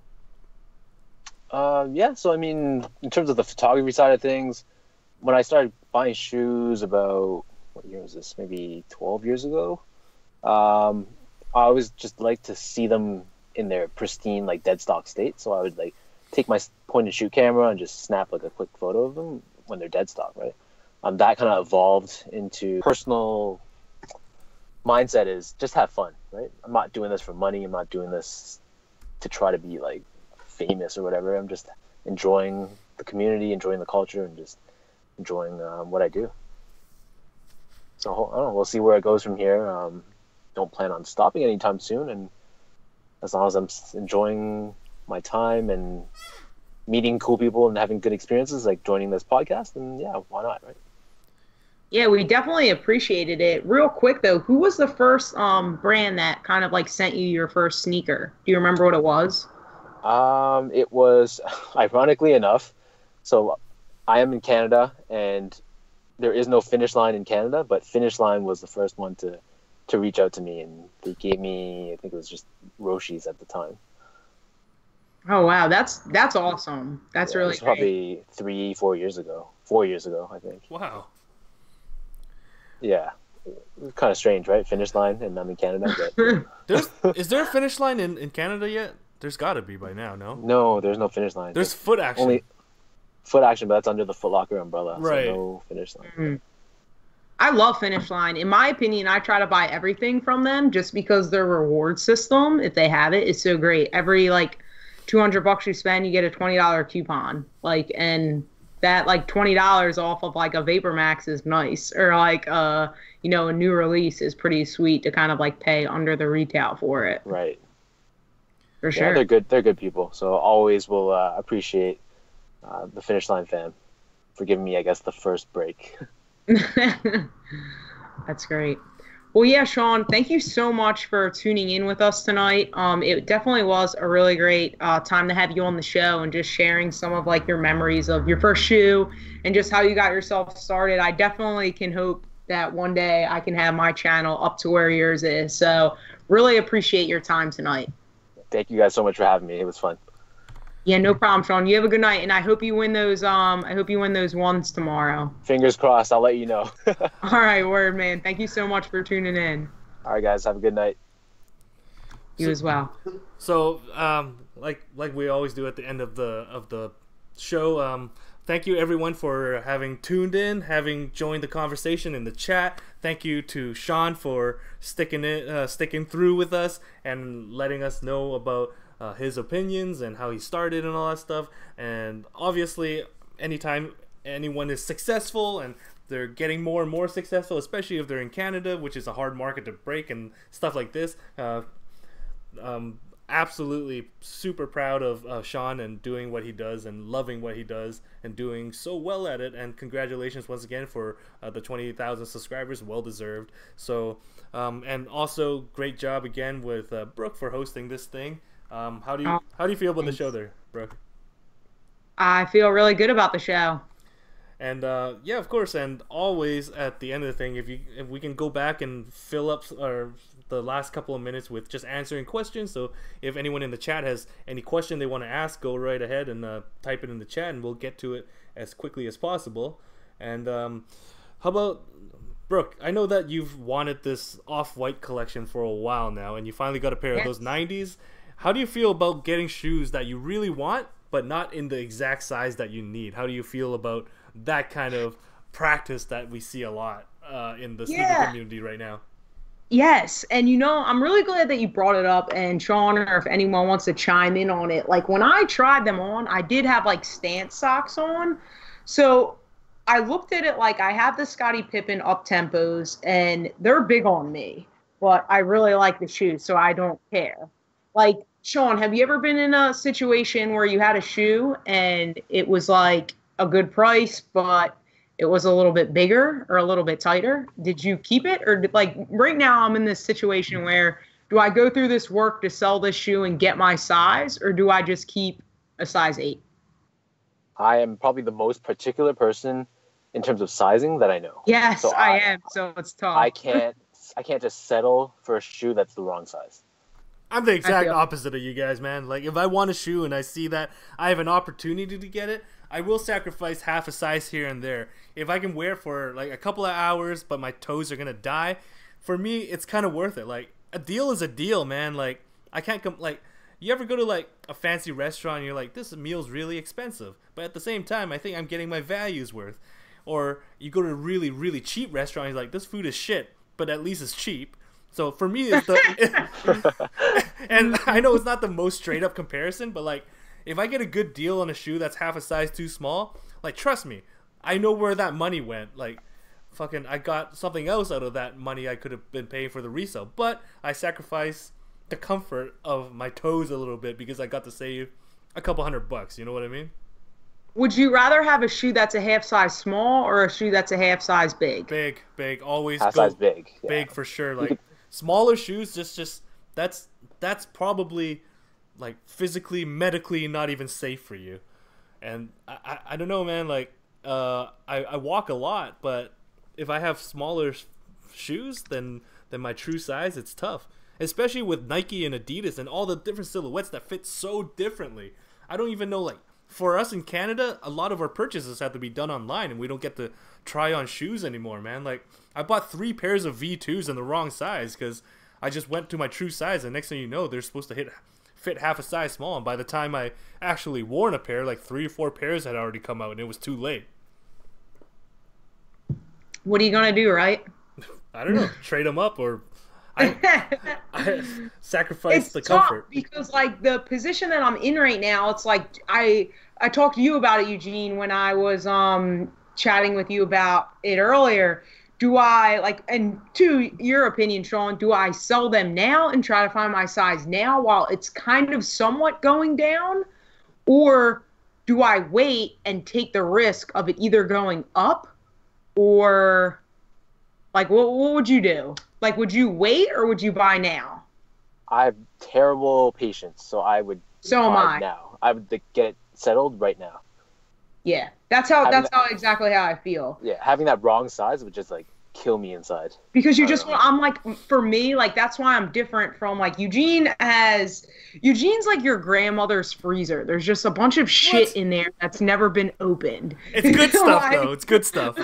C: So I mean, in terms of the photography side of things, when I started buying shoes about, what year was this? Maybe 12 years ago. I always just like to see them in their pristine, like dead stock state. So I would like take my point and shoot camera and just snap like a quick photo of them when they're dead stock, right? That kind of evolved into personal mindset is just have fun, right? I'm not doing this for money. I'm not doing this to try to be like famous or whatever. I'm just enjoying the community, enjoying the culture, and just enjoying what I do. So I don't know, we'll see where it goes from here. Don't plan on stopping anytime soon, and as long as I'm enjoying my time and meeting cool people and having good experiences, like joining this podcast, then yeah, why not, right?
B: Yeah, we definitely appreciated it. Real quick though, who was the first brand that kind of like sent you your first sneaker? Do you remember what it was?
C: It was, ironically enough, so I am in Canada, and there is no Finish Line in Canada, but Finish Line was the first one to reach out to me, and they gave me, I think it was just Roshi's at the time.
B: Oh wow, that's awesome. That's really
C: great. Probably 4 years ago, I think.
A: Wow.
C: Yeah, it's kind of strange, right? Finish line, and I'm in Canada, but
A: Is there a finish line in Canada yet? There's got to be by now, no?
C: no, there's no finish line.
A: There's Foot Action.
C: Only Foot Action, but that's under the Foot Locker umbrella,
A: Right.
C: so no finish line.
B: Mm. I love Finish Line. In my opinion, I try to buy everything from them just because their reward system, if they have it, is so great. Every like $200 you spend, you get a $20 coupon. Like, and that like $20 off of like a Vapor Max is nice, or like a new release is pretty sweet to kind of like pay under the retail for it.
C: Right.
B: For
C: Yeah,
B: sure.
C: they're good. They're good people. So always will appreciate the Finish Line fam for giving me, I guess, the first break.
B: That's great. Well, yeah, Sean, thank you so much for tuning in with us tonight. It definitely was a really great time to have you on the show and just sharing some of like your memories of your first shoe and just how you got yourself started. I definitely can hope that one day I can have my channel up to where yours is. So really appreciate your time tonight.
C: Thank you guys so much for having me. It was fun.
B: Yeah, no problem, Sean. You have a good night, and I hope you win those. I hope you win those ones tomorrow.
C: Fingers crossed. I'll let you know.
B: All right, word, man. Thank you so much for tuning in.
C: All right, guys. Have a good night.
B: You as well.
A: So, like we always do at the end of the show, thank you everyone for having tuned in, having joined the conversation in the chat. Thank you to Sean for sticking through with us and letting us know about his opinions and how he started and all that stuff. And obviously, anytime anyone is successful and they're getting more and more successful, especially if they're in Canada, which is a hard market to break and stuff like this, absolutely super proud of Sean and doing what he does and loving what he does and doing so well at it. And congratulations once again for the 20,000 subscribers, well deserved. So and also great job again with Brooke for hosting this thing. How do you feel about the show there, Brooke?
B: I feel really good about the show.
A: And yeah, of course, and always at the end of the thing, if we can go back and fill up the last couple of minutes with just answering questions. So if anyone in the chat has any question they want to ask, go right ahead and type it in the chat, and we'll get to it as quickly as possible. And how about Brooke? I know that you've wanted this off-white collection for a while now, and you finally got a pair of those 90s. How do you feel about getting shoes that you really want, but not in the exact size that you need? How do you feel about that kind of practice that we see a lot in the sneaker community right now?
B: Yes, and I'm really glad that you brought it up, and Sean, or if anyone wants to chime in on it. Like, when I tried them on, I did have like stance socks on, so I looked at it like I have the Scottie Pippen up tempos, and they're big on me, but I really like the shoes, so I don't care. Like, Sean, have you ever been in a situation where you had a shoe and it was like a good price, but it was a little bit bigger or a little bit tighter? Did you keep it? Or like right now I'm in this situation where do I go through this work to sell this shoe and get my size, or do I just keep a size 8?
C: I am probably the most particular person in terms of sizing that I know.
B: Yes,
C: So
B: I am. So it's tough.
C: I can't just settle for a shoe that's the wrong size.
A: I'm the exact opposite of you guys, man. Like, if I want a shoe and I see that I have an opportunity to get it, I will sacrifice half a size here and there. If I can wear it for like a couple of hours, but my toes are gonna die, for me, it's kind of worth it. Like, a deal is a deal, man. Like, I can't like, you ever go to like a fancy restaurant and you're like, this meal's really expensive, but at the same time, I think I'm getting my value's worth. Or you go to a really, really cheap restaurant and you're like, this food is shit, but at least it's cheap. So for me, it's the and I know it's not the most straight up comparison, but like, if I get a good deal on a shoe that's half a size too small, like, trust me, I know where that money went. Like, fucking, I got something else out of that money I could have been paying for the resale, but I sacrificed the comfort of my toes a little bit because I got to save a couple $100. You know what I mean?
B: Would you rather have a shoe that's a half size small or a shoe that's a half size big?
A: Big, always
C: half
A: go
C: size big. Yeah.
A: Big for sure. Like, smaller shoes, just that's probably like physically, medically not even safe for you. And I don't know, man. Like, I walk a lot, but if I have smaller shoes than my true size, it's tough. Especially with Nike and Adidas and all the different silhouettes that fit so differently. I don't even know, like, for us in Canada, a lot of our purchases have to be done online, and we don't get to try on shoes anymore, man. Like, I bought 3 pairs of V2s in the wrong size because I just went to my true size, and next thing you know, they're supposed to fit half a size small, and by the time I actually worn a pair, like 3 or 4 pairs had already come out, and it was too late.
B: What are you gonna do, right?
A: I don't know. Trade them up, or I sacrifice
B: It's
A: the
B: tough
A: comfort.
B: because, like, the position that I'm in right now, it's like I talked to you about it, Eugene, when I was chatting with you about it earlier. Do I, like, and to your opinion, Sean, do I sell them now and try to find my size now while it's kind of somewhat going down? Or do I wait and take the risk of it either going up, or, like, what would you do? Like, would you wait or would you buy now?
C: I have terrible patience, so I would
B: So am
C: buy
B: I.
C: now. I would get it settled right now.
B: Yeah, that's exactly how I feel.
C: Yeah, having that wrong size would just like kill me inside.
B: Because you
C: I
B: just
C: don't know.
B: want, I'm like, for me, like, that's why I'm different from, like, Eugene's like your grandmother's freezer. There's just a bunch of shit
A: What?
B: in there that's never been opened.
A: It's good stuff,
B: Like,
A: though. It's good stuff.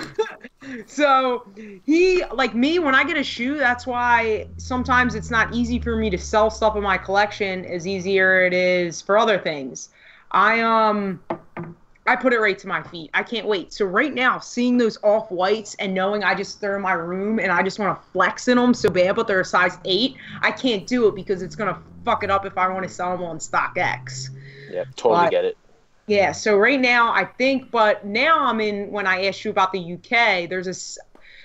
B: So he, like me, when I get a shoe, that's why sometimes it's not easy for me to sell stuff in my collection as easier it is for other things. I put it right to my feet. I can't wait. So right now, seeing those off-whites and knowing they're in my room and I just want to flex in them so bad, but they're a size 8, I can't do it because it's going to fuck it up if I want to sell them on StockX.
C: Yeah, totally get it.
B: Yeah, so right now I think, but now I'm in, when I asked you about the UK,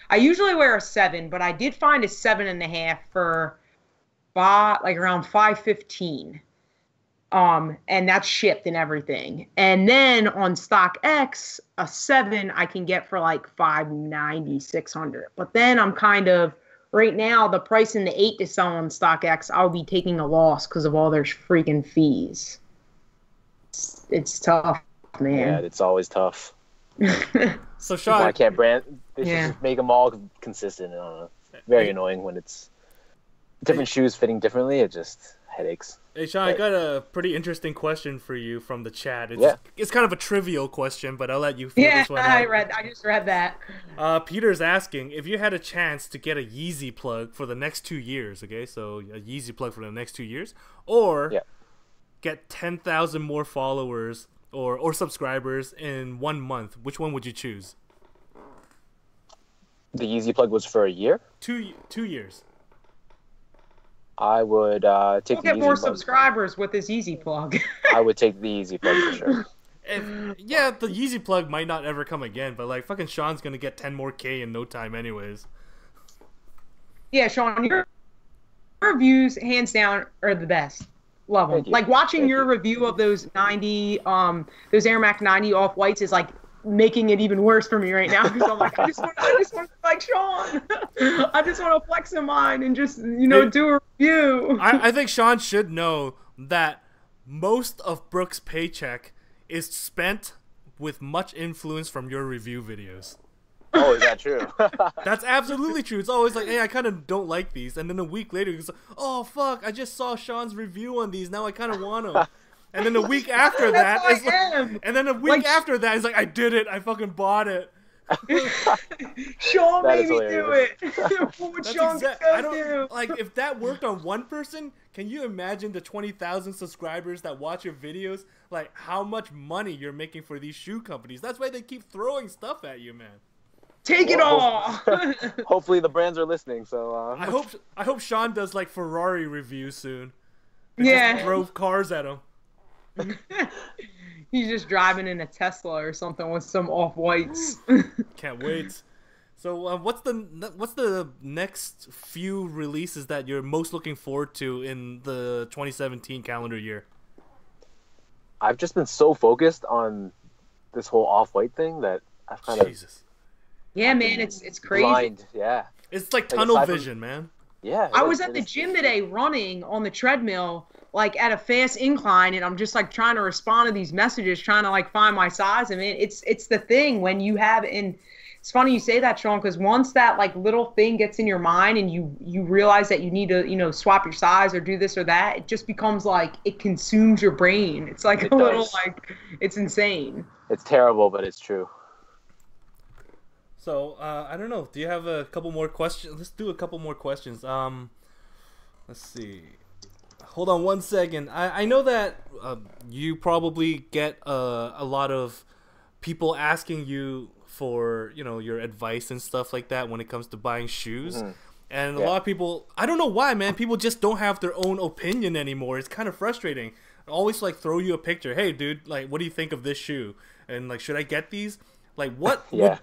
B: I usually wear a 7, but I did find a 7.5 for like around $5.15. And that's shipped and everything. And then on StockX, a 7 I can get for like $5.90, $600. But then I'm kind of, right now, the price in the 8 to sell on StockX, I'll be taking a loss because of all their freaking fees. It's tough, man.
C: Yeah, it's always tough.
A: So,
C: I
A: Sean,
C: can't brand. They should
B: Yeah.
C: just make them all consistent. I don't know. Very annoying when it's different shoes fitting differently. It just headaches.
A: hey, Sean, I got a pretty interesting question for you from the chat.
C: Yeah.
A: It's kind of a trivial question, but I'll let you feel
B: Yeah,
A: this one out.
B: I just read that.
A: Peter's asking, if you had a chance to get a Yeezy plug for the next 2 years, okay, so a Yeezy plug for the next 2 years, or
C: Yeah.
A: get 10,000 more followers or subscribers in 1 month, which one would you choose?
C: The Easy Plug was for a year.
A: 2 years.
C: I would take
B: We'll
C: the
B: get
C: Easy
B: more
C: Plug.
B: subscribers with this Easy Plug.
C: I would take the Easy Plug for sure.
A: Yeah, the Yeezy plug might not ever come again, but like fucking Sean's gonna get 10 more K in no time anyways.
B: Yeah, Sean, your reviews, hands down, are the best. Love them.
C: Thank you.
B: Like, watching
C: Thank
B: your
C: you.
B: review of those 90, those Air Max 90 off-whites is like making it even worse for me right now, because I'm like, I just want to be like Sean. I just want to flex in mine and just, do a review.
A: I think Sean should know that most of Brooke's paycheck is spent with much influence from your review videos.
C: Oh, is that true?
A: That's absolutely true. It's always like, hey, I kind of don't like these. And then a week later, he's like, oh, fuck, I just saw Sean's review on these. Now I kind of want them. And then a week after that,
B: That's
A: it's
B: how I
A: like,
B: am.
A: and then a week after that, he's like, I did it. I fucking bought it.
B: Sean
C: That
B: made
C: is
B: me
C: hilarious.
B: do it. What would
A: That's
B: Sean
A: I
B: go do?
A: don't, like, if that worked on one person, can you imagine the 20,000 subscribers that watch your videos? Like, how much money you're making for these shoe companies. That's why they keep throwing stuff at you, man.
B: Take it all.
C: Hopefully the brands are listening. So
A: I hope Sean does like Ferrari reviews soon.
B: Yeah.
A: Just throw cars at him.
B: He's just driving in a Tesla or something with some off-whites.
A: Can't wait. So what's the next few releases that you're most looking forward to in the 2017 calendar year?
C: I've just been so focused on this whole off-white thing that I've kind of
A: Jesus.
B: Yeah, man, it's crazy.
C: blind. Yeah.
A: It's like
C: Like,
A: tunnel
C: aside from-
A: vision, man.
C: Yeah.
B: I was at the gym today running on the treadmill, like at a fast incline, and I'm just like trying to respond to these messages, trying to like find my size. I mean, it's the thing when you have, and It's funny you say that, Sean, because once that like little thing gets in your mind and you realize that you need to, swap your size or do this or that, it just becomes like it consumes your brain. It's like
C: It
B: a little
C: does.
B: like it's insane.
C: It's terrible, but it's true.
A: So I don't know. Do you have a couple more questions? Let's do a couple more questions. Let's see. Hold on one second. I know that you probably get a lot of people asking you for your advice and stuff like that when it comes to buying shoes.
C: Mm-hmm.
A: And a lot of people, I don't know why, man. People just don't have their own opinion anymore. It's kind of frustrating. Always like throw you a picture. Hey, dude, like, what do you think of this shoe? And like, should I get these? Like, what?
C: Yeah.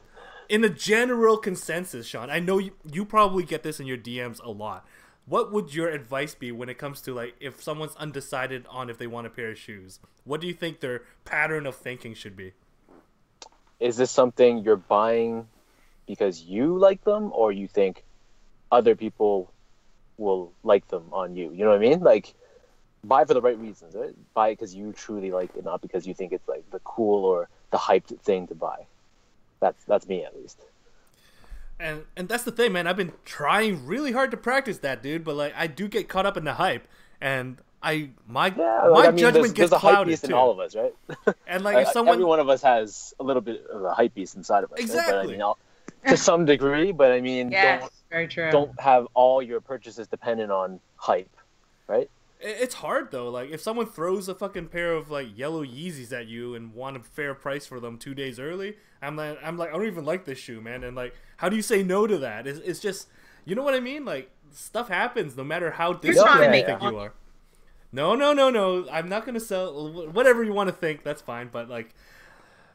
A: In a general consensus, Sean, I know you probably get this in your DMs a lot. What would your advice be when it comes to like if someone's undecided on if they want a pair of shoes? What do you think their pattern of thinking should be?
C: Is this something you're buying because you like them, or you think other people will like them on you? You know what I mean? Like, buy for the right reasons, right? Buy it because you truly like it, not because you think it's like the cool or the hyped thing to buy. That's me, at least.
A: And that's the thing, man. I've been trying really hard to practice that, dude. But like, I do get caught up in the hype, and my judgment gets
C: there's a hype
A: clouded
C: beast
A: too.
C: in all of us, right?
A: And like, if someone,
C: every one of us has a little bit of a hype beast inside of us.
A: Exactly.
C: Right? But I mean, to some degree. But I mean,
B: Yes, very true.
C: don't have all your purchases dependent on hype, right?
A: it's hard though. Like, if someone throws a fucking pair of like yellow Yeezys at you and want a fair price for them 2 days early, I'm like, I don't even like this shoe, man. And like, how do you say no to that? It's just, you know what I mean? Like, stuff happens no matter how disciplined you think you are. No. I'm not gonna sell whatever you want to think. That's fine. But like,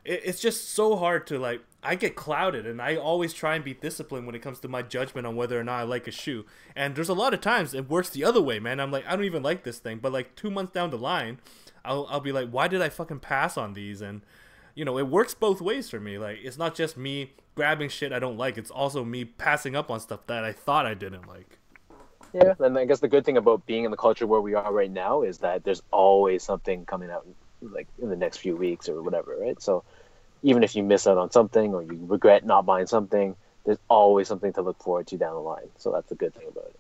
A: it's just so hard to like. I get clouded, and I always try and be disciplined when it comes to my judgment on whether or not I like a shoe. And there's a lot of times it works the other way, man. I'm like, I don't even like this thing. But like 2 months down the line, I'll be like, why did I fucking pass on these? And it works both ways for me. Like, it's not just me grabbing shit I don't like. It's also me passing up on stuff that I thought I didn't like.
C: Yeah, and I guess the good thing about being in the culture where we are right now is that there's always something coming out, like in the next few weeks or whatever, right? So even if you miss out on something or you regret not buying something, there's always something to look forward to down the line. So that's the good thing about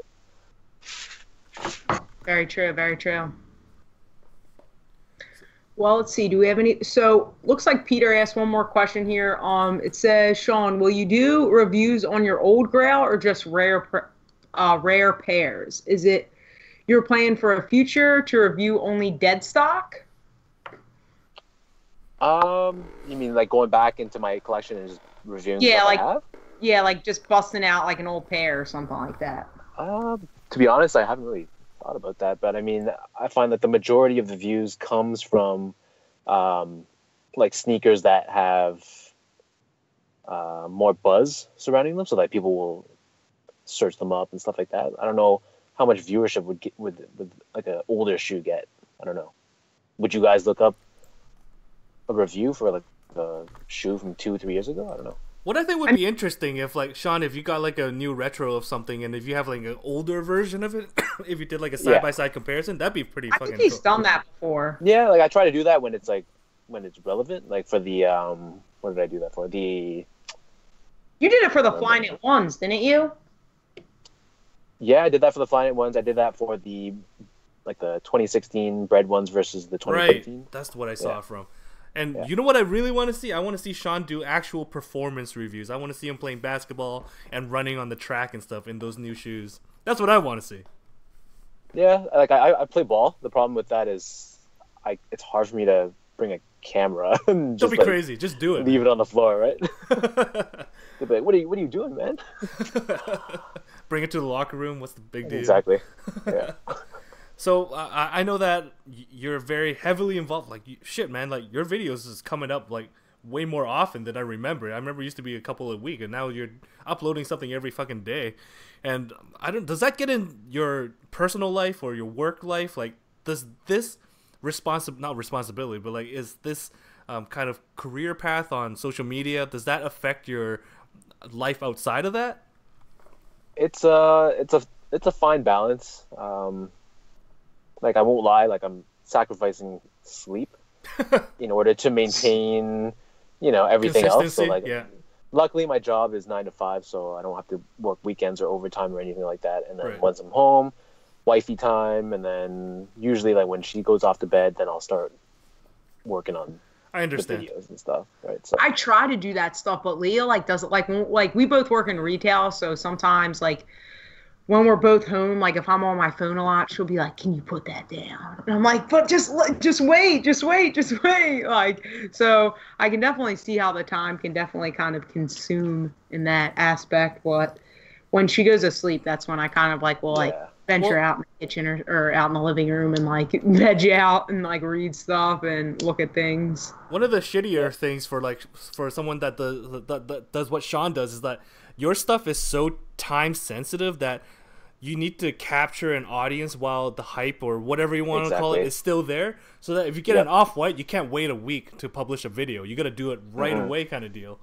C: it.
B: Very true. Very true. Well, let's see. Do we have any? So, looks like Peter asked one more question here. It says, Sean, will you do reviews on your old Grail or just rare pairs? Is it your plan for a future to review only dead stock?
C: You mean like going back into my collection and just reviewing
B: Yeah,
C: stuff
B: like
C: I have?
B: Yeah, like just busting out like an old pair or something like that.
C: To be honest, I haven't really thought about that, but I mean, I find that the majority of the views comes from like sneakers that have more buzz surrounding them, so that people will search them up and stuff like that. I don't know how much viewership would like an older shoe get. I don't know. Would you guys look up a review for like a shoe from 2-3 years ago? I don't know.
A: What I think would be interesting if, like, Sean, if you got like a new retro of something, and if you have like an older version of it, if you did like a side by side comparison, that'd be pretty fucking.
B: I think he's
A: cool.
B: done that before.
C: Yeah, like I try to do that when it's relevant. Like for the what did I do that for?
B: You did it for the Flyknit ones, didn't you?
C: Yeah, I did that for the Flyknit ones. I did that for the 2016 bread ones versus the 2015.
A: Right, that's what I saw from. And you know what I really want to see? I want to see Sean do actual performance reviews. I want to see him playing basketball and running on the track and stuff in those new shoes. That's what I want to see.
C: Yeah, like I play ball. The problem with that is it's hard for me to bring a camera and
A: Don't be crazy. Just do it.
C: Leave it on the floor, right? They'd be like, what are you doing, man?
A: Bring it to the locker room. What's the big deal?
C: Exactly. Yeah.
A: So I know that you're very heavily involved. Like, shit, man. Like, your videos is coming up like way more often than I remember. I remember it used to be a couple a week, and now you're uploading something every fucking day. And does that get in your personal life or your work life? Like, does this not responsibility, but like, is this kind of career path on social media, does that affect your life outside of that?
C: It's a fine balance. Like, I won't lie, like I'm sacrificing sleep in order to maintain, everything else. So like, luckily my job is 9 to 5, so I don't have to work weekends or overtime or anything like that. And then
A: Right.
C: once I'm home, wifey time, and then usually like when she goes off to bed, then I'll start working on
A: I
C: the
A: understand.
C: videos and stuff, right? So
B: I try to do that stuff, but Leah like doesn't like we both work in retail, so sometimes like when we're both home, like if I'm on my phone a lot, she'll be like, "Can you put that down?" And I'm like, "But just wait, just wait, just wait." Like, so I can definitely see how the time can definitely kind of consume in that aspect. But when she goes to sleep, that's when I kind of like will like
C: yeah,
B: venture
A: Well-
B: out in the kitchen or out in the living room and like veg out and like read stuff and look at things.
A: One of the shittier things for like for someone that does what Sean does is that your stuff is so time sensitive that you need to capture an audience while the hype or whatever you want to call it
C: Exactly.
A: is still there. So that if you get an off-white, you can't wait a week to publish a video. You got to do it right away, kind of deal.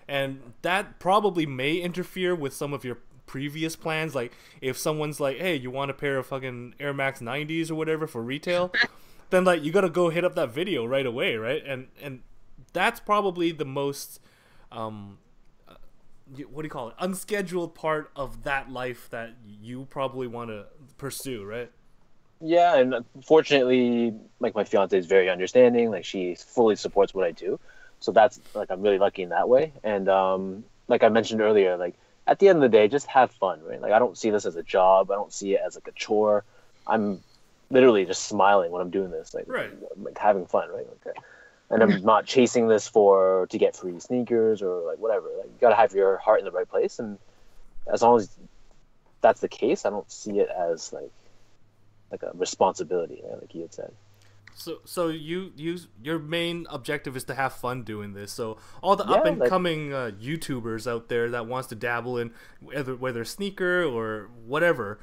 A: And that probably may interfere with some of your previous plans. Like if someone's like, "Hey, you want a pair of fucking Air Max 90s or whatever for retail?" then like you got to go hit up that video right away, right? And that's probably the most what do you call it, unscheduled part of that life that you probably want to pursue, right?
C: yeah. And fortunately, like my fiance is very understanding. Like she fully supports what I do, so that's like I'm really lucky in that way. And like I mentioned earlier, like at the end of the day, just have fun, right? Like I don't see this as a job. I don't see it as like a chore. I'm literally just smiling when I'm doing this,
A: Right.
C: like having fun, right? Like, and I'm not chasing this to get free sneakers or like whatever. Like you gotta have your heart in the right place, and as long as that's the case, I don't see it as like a responsibility, right? Like you had said.
A: So your main objective is to have fun doing this. So all the
C: Yeah,
A: up and coming YouTubers out there that wants to dabble in whether sneaker or whatever,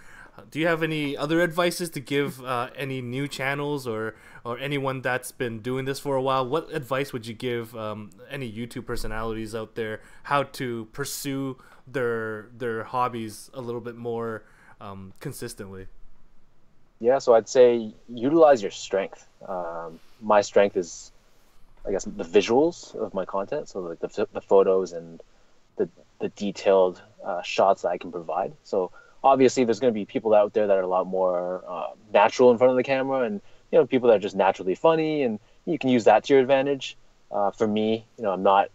A: do you have any other advices to give any new channels or anyone that's been doing this for a while? What advice would you give any YouTube personalities out there how to pursue their hobbies a little bit more consistently?
C: Yeah, so I'd say utilize your strength. My strength is, I guess, the visuals of my content. So like the photos and the detailed shots that I can provide. So obviously, there's going to be people out there that are a lot more natural in front of the camera, and people that are just naturally funny, and you can use that to your advantage. For me, I'm not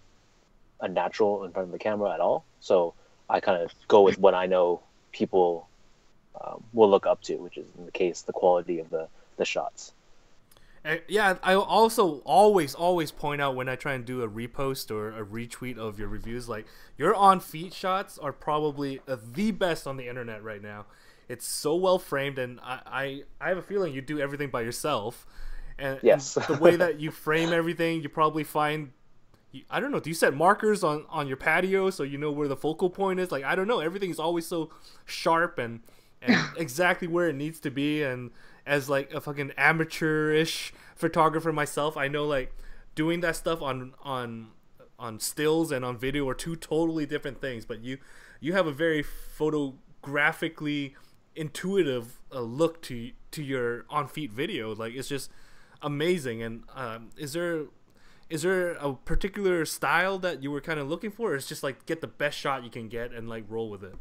C: a natural in front of the camera at all, so I kind of go with what I know people will look up to, which is in the case the quality of the shots.
A: Yeah, I also always point out when I try and do a repost or a retweet of your reviews, like your on-feet shots are probably the best on the internet right now. It's so well framed, and I have a feeling you do everything by yourself. And,
C: Yes.
A: and the way that you frame everything, you probably find, I don't know, do you set markers on your patio so you know where the focal point is? Like, I don't know, everything's always so sharp and exactly where it needs to be. And as like a fucking amateurish photographer myself, I know like doing that stuff on stills and on video are two totally different things, but you have a very photographically intuitive look to your on feet video. Like it's just amazing. And is there a particular style that you were kind of looking for, or it's just like get the best shot you can get and like roll with it?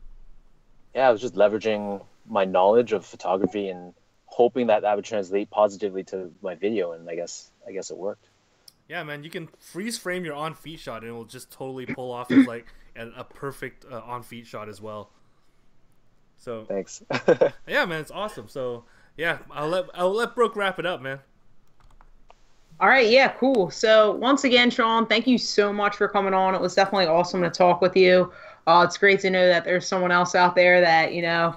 C: Yeah, I was just leveraging my knowledge of photography and hoping that would translate positively to my video, and I guess it worked.
A: Yeah, man, you can freeze frame your on feet shot and it will just totally pull off as like a perfect on feet shot as well. So
C: Thanks.
A: yeah, man, it's awesome. So yeah, I'll let Brooke wrap it up, man.
B: All right, yeah, cool. So once again, Sean, thank you so much for coming on. It was definitely awesome to talk with you. It's great to know that there's someone else out there that,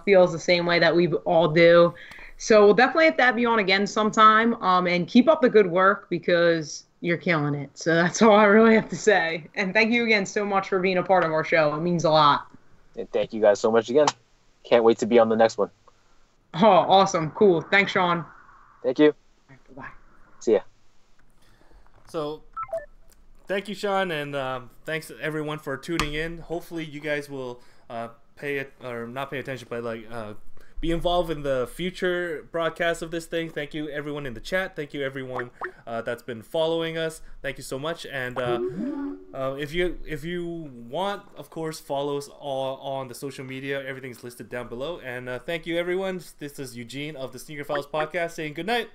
B: feels the same way that we all do. So we'll definitely have to have you on again sometime. And keep up the good work because you're killing it. So that's all I really have to say. And thank you again so much for being a part of our show. It means a lot.
C: And thank you guys so much again. Can't wait to be on the next one.
B: Oh, awesome. Cool. Thanks, Sean.
C: Thank you.
B: Bye.
C: See ya.
A: So thank you, Sean, and thanks everyone for tuning in. Hopefully you guys will not pay attention, but like be involved in the future broadcast of this thing. Thank you everyone in the chat. Thank you everyone that's been following us. Thank you so much. And if you want, of course, follow us all on the social media. Everything's listed down below. And thank you everyone. This is Eugene of the Sneakerphiles podcast saying good night.